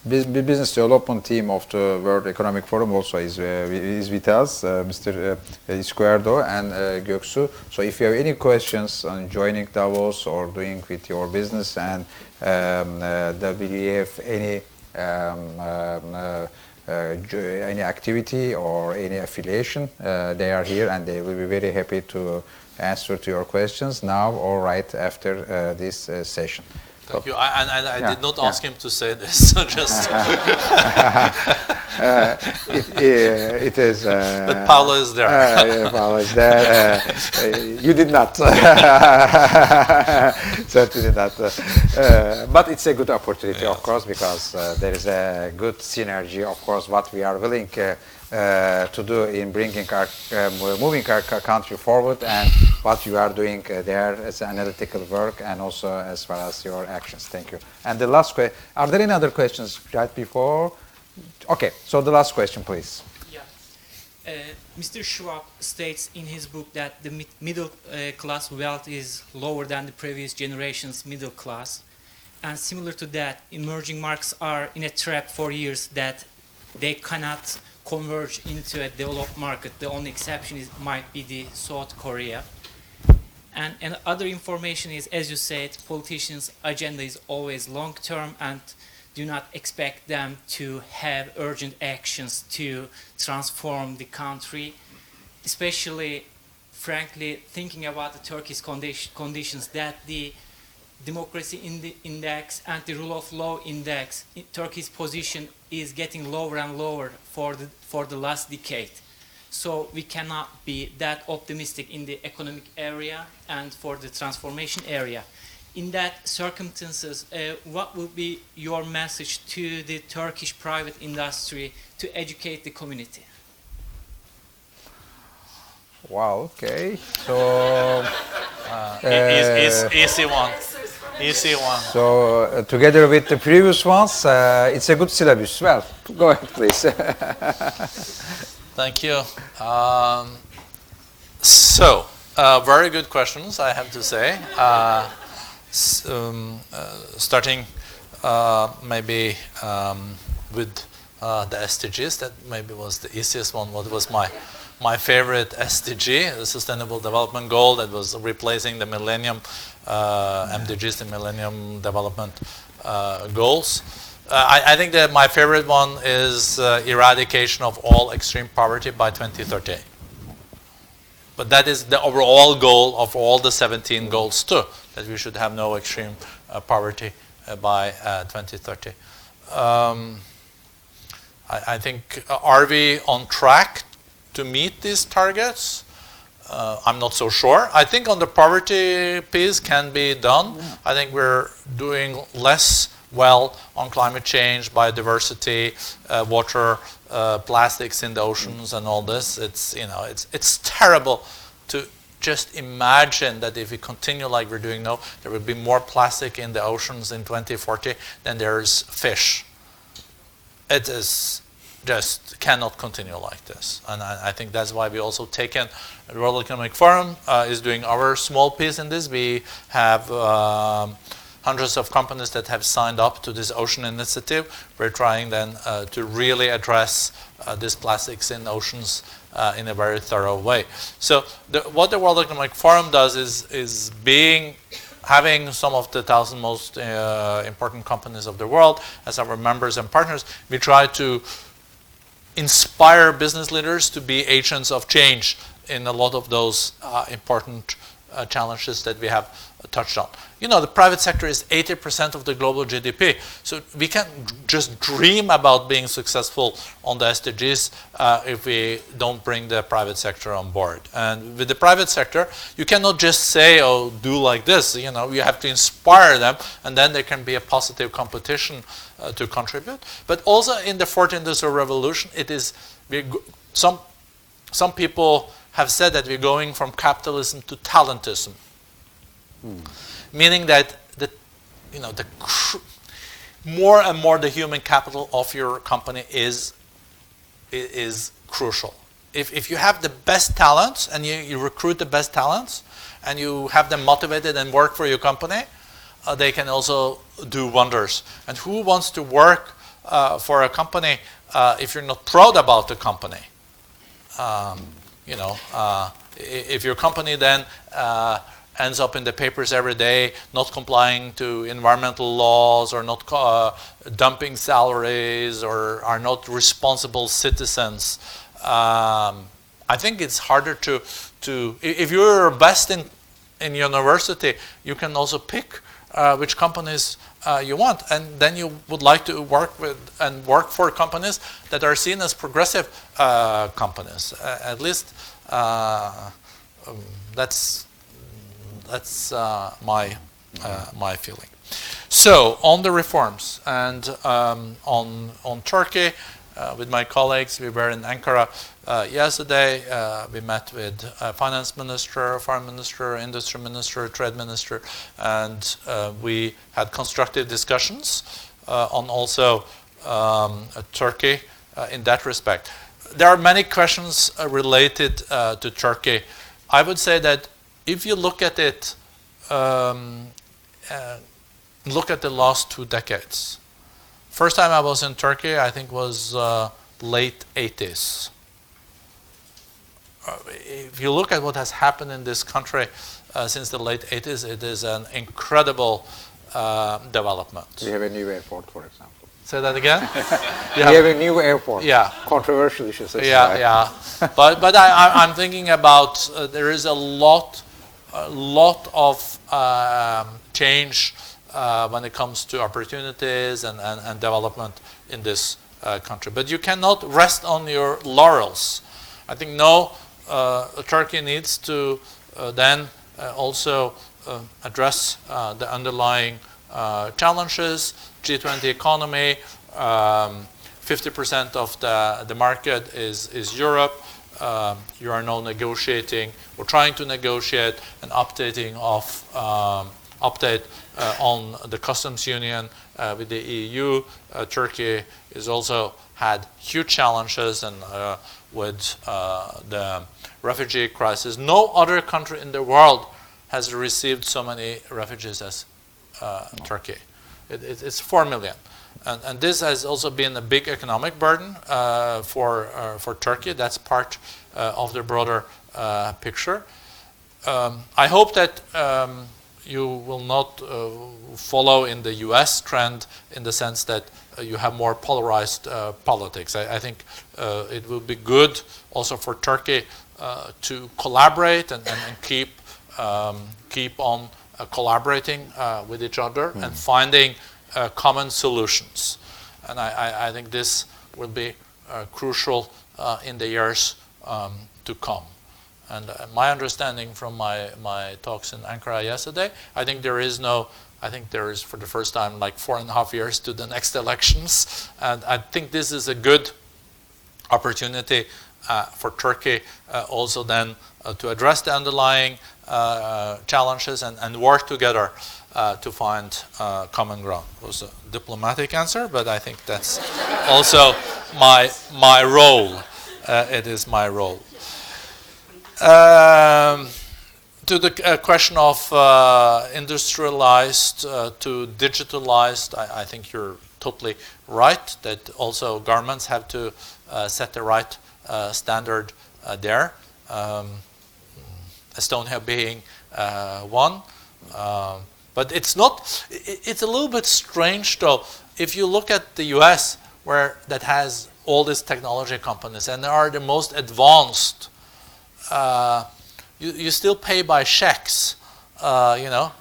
business development team of the World Economic Forum also is with us, Mr. Izquierdo and Göksu. So if you have any questions on joining Davos or doing with your business and WEF any activity or any affiliation, they are here and they will be very happy to answer to your questions now or right after this session. Thank you. I did not ask him to say this. So just it is. But Paolo is there. Paolo is there. You did not. Certainly not. But it's a good opportunity, of course, because there is a good synergy. Of course, what we are willing to do in bringing our, moving our country forward, and what you are doing there as analytical work, and also as far as your actions. Thank you. And the last question, are there any other questions right before? Okay, so the last question, please. Yeah. Mr. Schwab states in his book that the middle class wealth is lower than the previous generation's middle class. And similar to that, emerging markets are in a trap for years that they cannot converge into a developed market. The only exception might be the South Korea. And other information is, as you said, politicians' agenda is always long-term and do not expect them to have urgent actions to transform the country, especially, frankly, thinking about the Turkish conditions that the democracy index and the rule of law index, Turkey's position is getting lower and lower for the last decade. So we cannot be that optimistic in the economic area and for the transformation area. In that circumstances, what would be your message to the Turkish private industry to educate the community? Wow, okay. So easy one. Easy one. So together with the previous ones, it's a good syllabus. Well, go ahead, please. Thank you. Very good questions, I have to say. Starting maybe with the SDGs, that maybe was the easiest one. What was my favorite SDG, the Sustainable Development Goal, that was replacing the Millennium MDGs, the Millennium Development Goals. I think that my favorite one is eradication of all extreme poverty by 2030. But that is the overall goal of all the 17 goals too, that we should have no extreme poverty by 2030. I think, are we on track to meet these targets? I'm not so sure. I think on the poverty piece can be done. Yeah. I think we're doing less well on climate change, biodiversity, water, plastics in the oceans, and all this. It's terrible to just imagine that if we continue like we're doing now, there will be more plastic in the oceans in 2040 than there's fish. It is just cannot continue like this, and I think that's why we also taken the World Economic Forum is doing our small piece in this. We have hundreds of companies that have signed up to this ocean initiative. We're trying then to really address these plastics in oceans in a very thorough way. So what the World Economic Forum does is having some of the 1,000 most important companies of the world as our members and partners. We try to inspire business leaders to be agents of change in a lot of those important challenges that we have touched on. You know, the private sector is 80% of the global GDP. So we can't just dream about being successful on the SDGs if we don't bring the private sector on board. And with the private sector, you cannot just say, oh, do like this. You know, you have to inspire them, and then there can be a positive competition to contribute. But also in the fourth industrial revolution, it is, some people have said that we're going from capitalism to talentism. Meaning that more and more the human capital of your company is crucial. If you have the best talents and you recruit the best talents and you have them motivated and work for your company, they can also do wonders. And who wants to work for a company if you're not proud about the company? If your company then ends up in the papers every day, not complying to environmental laws, or not dumping salaries, or are not responsible citizens, I think it's harder to if you're best in university, you can also pick which companies you want, and then you would like to work with and work for companies that are seen as progressive companies. At least that's my feeling. So on the reforms and on Turkey, with my colleagues, we were in Ankara yesterday. We met with finance minister, foreign minister, industry minister, trade minister, and we had constructive discussions on also Turkey in that respect. There are many questions related to Turkey. I would say that if you look at it, look at the last 2 decades. First time I was in Turkey, I think, was late 80s. If you look at what has happened in this country since the late 80s, it is an incredible development. We have a new airport, for example. Say that again? We have a new airport. Yeah. Controversial issues. Yeah. But I'm thinking about there is a lot of change when it comes to opportunities and development in this country. But you cannot rest on your laurels. I think Turkey needs to then also address the underlying challenges. G20 economy, 50% of the market is Europe. You are now negotiating or trying to negotiate an update on the customs union with the EU. Turkey has also had huge challenges and with the refugee crisis. No other country in the world has received so many refugees as Turkey. It's 4 million. And this has also been a big economic burden for Turkey. That's part of the broader picture. I hope that you will not follow in the US trend in the sense that you have more polarized politics. I think it will be good also for Turkey to collaborate and keep on collaborating with each other and finding common solutions. And I think this will be crucial in the years to come. And my understanding from my talks in Ankara yesterday, I think there is for the first time like 4.5 years to the next elections. And I think this is a good opportunity for Turkey also then to address the underlying challenges and work together to find common ground. It was a diplomatic answer, but I think that's also my role. It is my role. To the question of industrialized to digitalized, I think you're totally right that also governments have to set the right standard there. Estonia being one. But it's a little bit strange though, if you look at the US that has all these technology companies and they are the most advanced, you still pay by checks I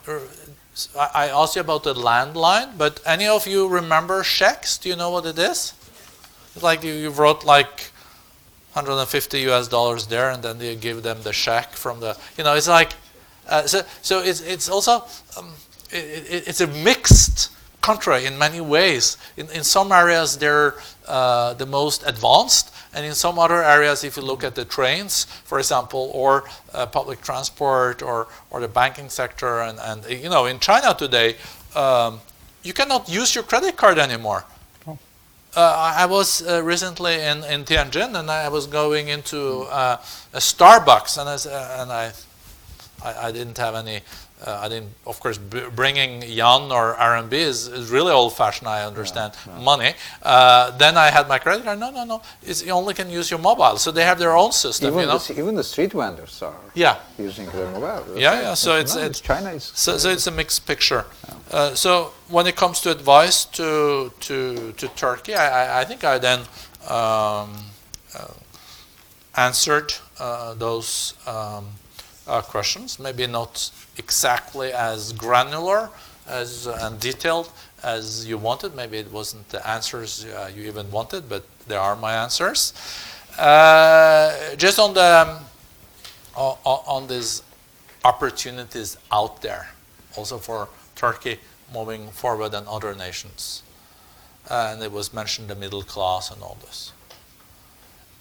asked you about the landline, but any of you remember checks? Do you know what it is? It's like you wrote like $150 there, and then you give them the check from the, it's like, so it's also, it's a mixed country in many ways. In some areas they're the most advanced, and in some other areas, if you look at the trains, for example, or public transport, or the banking sector, and in China today, you cannot use your credit card anymore. I was recently in Tianjin, and I was going into a Starbucks, and I didn't have any. I didn't, of course, bringing yuan or RMB is really old-fashioned. I understand money. Then I had my credit card. No. You only can use your mobile. So they have their own system. Even the street vendors are using their mobile. So it's China is. So it's a mixed picture. So when it comes to advice to Turkey, I think I then answered those questions. Maybe not exactly as granular and detailed as you wanted. Maybe it wasn't the answers you even wanted, but they are my answers. Just on these opportunities out there, also for Turkey moving forward and other nations. And it was mentioned the middle class and all this.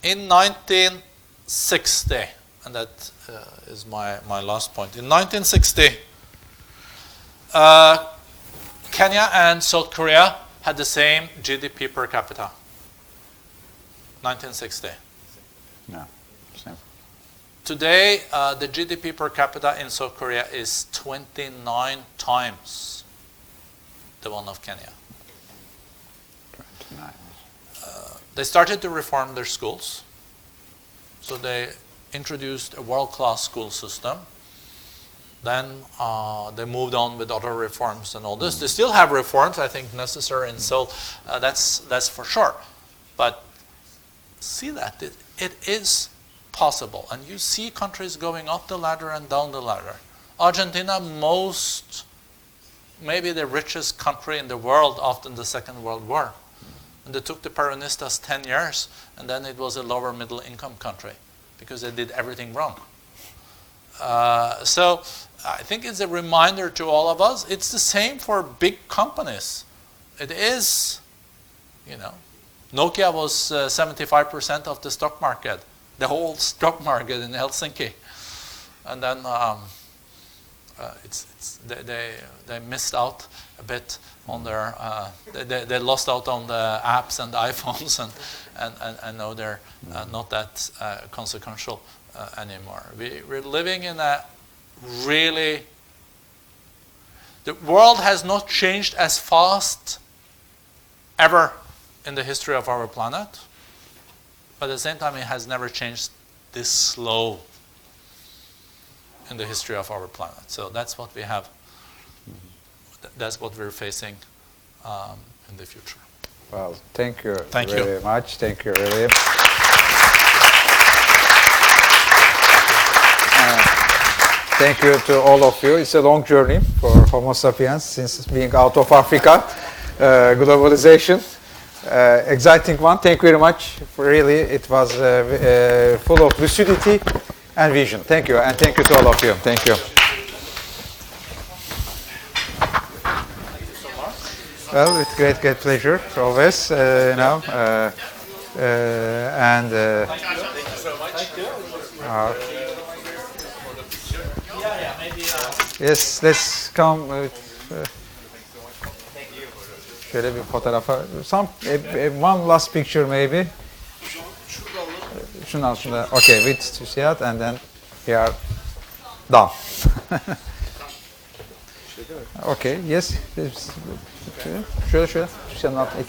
In 1960, and that is my last point. In 1960, Kenya and South Korea had the same GDP per capita. 1960. No, same. Today, the GDP per capita in South Korea is 29 times the one of Kenya. 29. They started to reform their schools. So they introduced a world-class school system. Then they moved on with other reforms and all this. They still have reforms, I think, necessary in Seoul. That's for sure. But see that it is possible. And you see countries going up the ladder and down the ladder. Argentina, maybe the richest country in the world after the Second World War. And they took the Peronistas 10 years, and then it was a lower middle income country, because they did everything wrong. So I think it's a reminder to all of us. It's the same for big companies. It is, Nokia was 75% of the stock market, the whole stock market in Helsinki. And then they missed out a bit on their, they lost out on the apps and the iPhones, and now they're not that consequential anymore. We're living in a really, the world has not changed as fast ever in the history of our planet, but at the same time it has never changed this slow in the history of our planet. So that's what we have. That's what we're facing in the future. Well, thank you Thank very you. much. Thank you, really. Thank you to all of you. It's a long journey for Homo sapiens since being out of Africa. Globalization, exciting one. Thank you very much. Really, it was full of lucidity and vision. Thank you, and thank you to all of you. Thank you. Well, with great pleasure, always. Yes, let's come with şöyle bir fotoğrafa. One last picture maybe. Şundan. Okay, with TÜSİAD, and then we are done. Okay, yes. Şöyle. TÜSİAD'ın altına.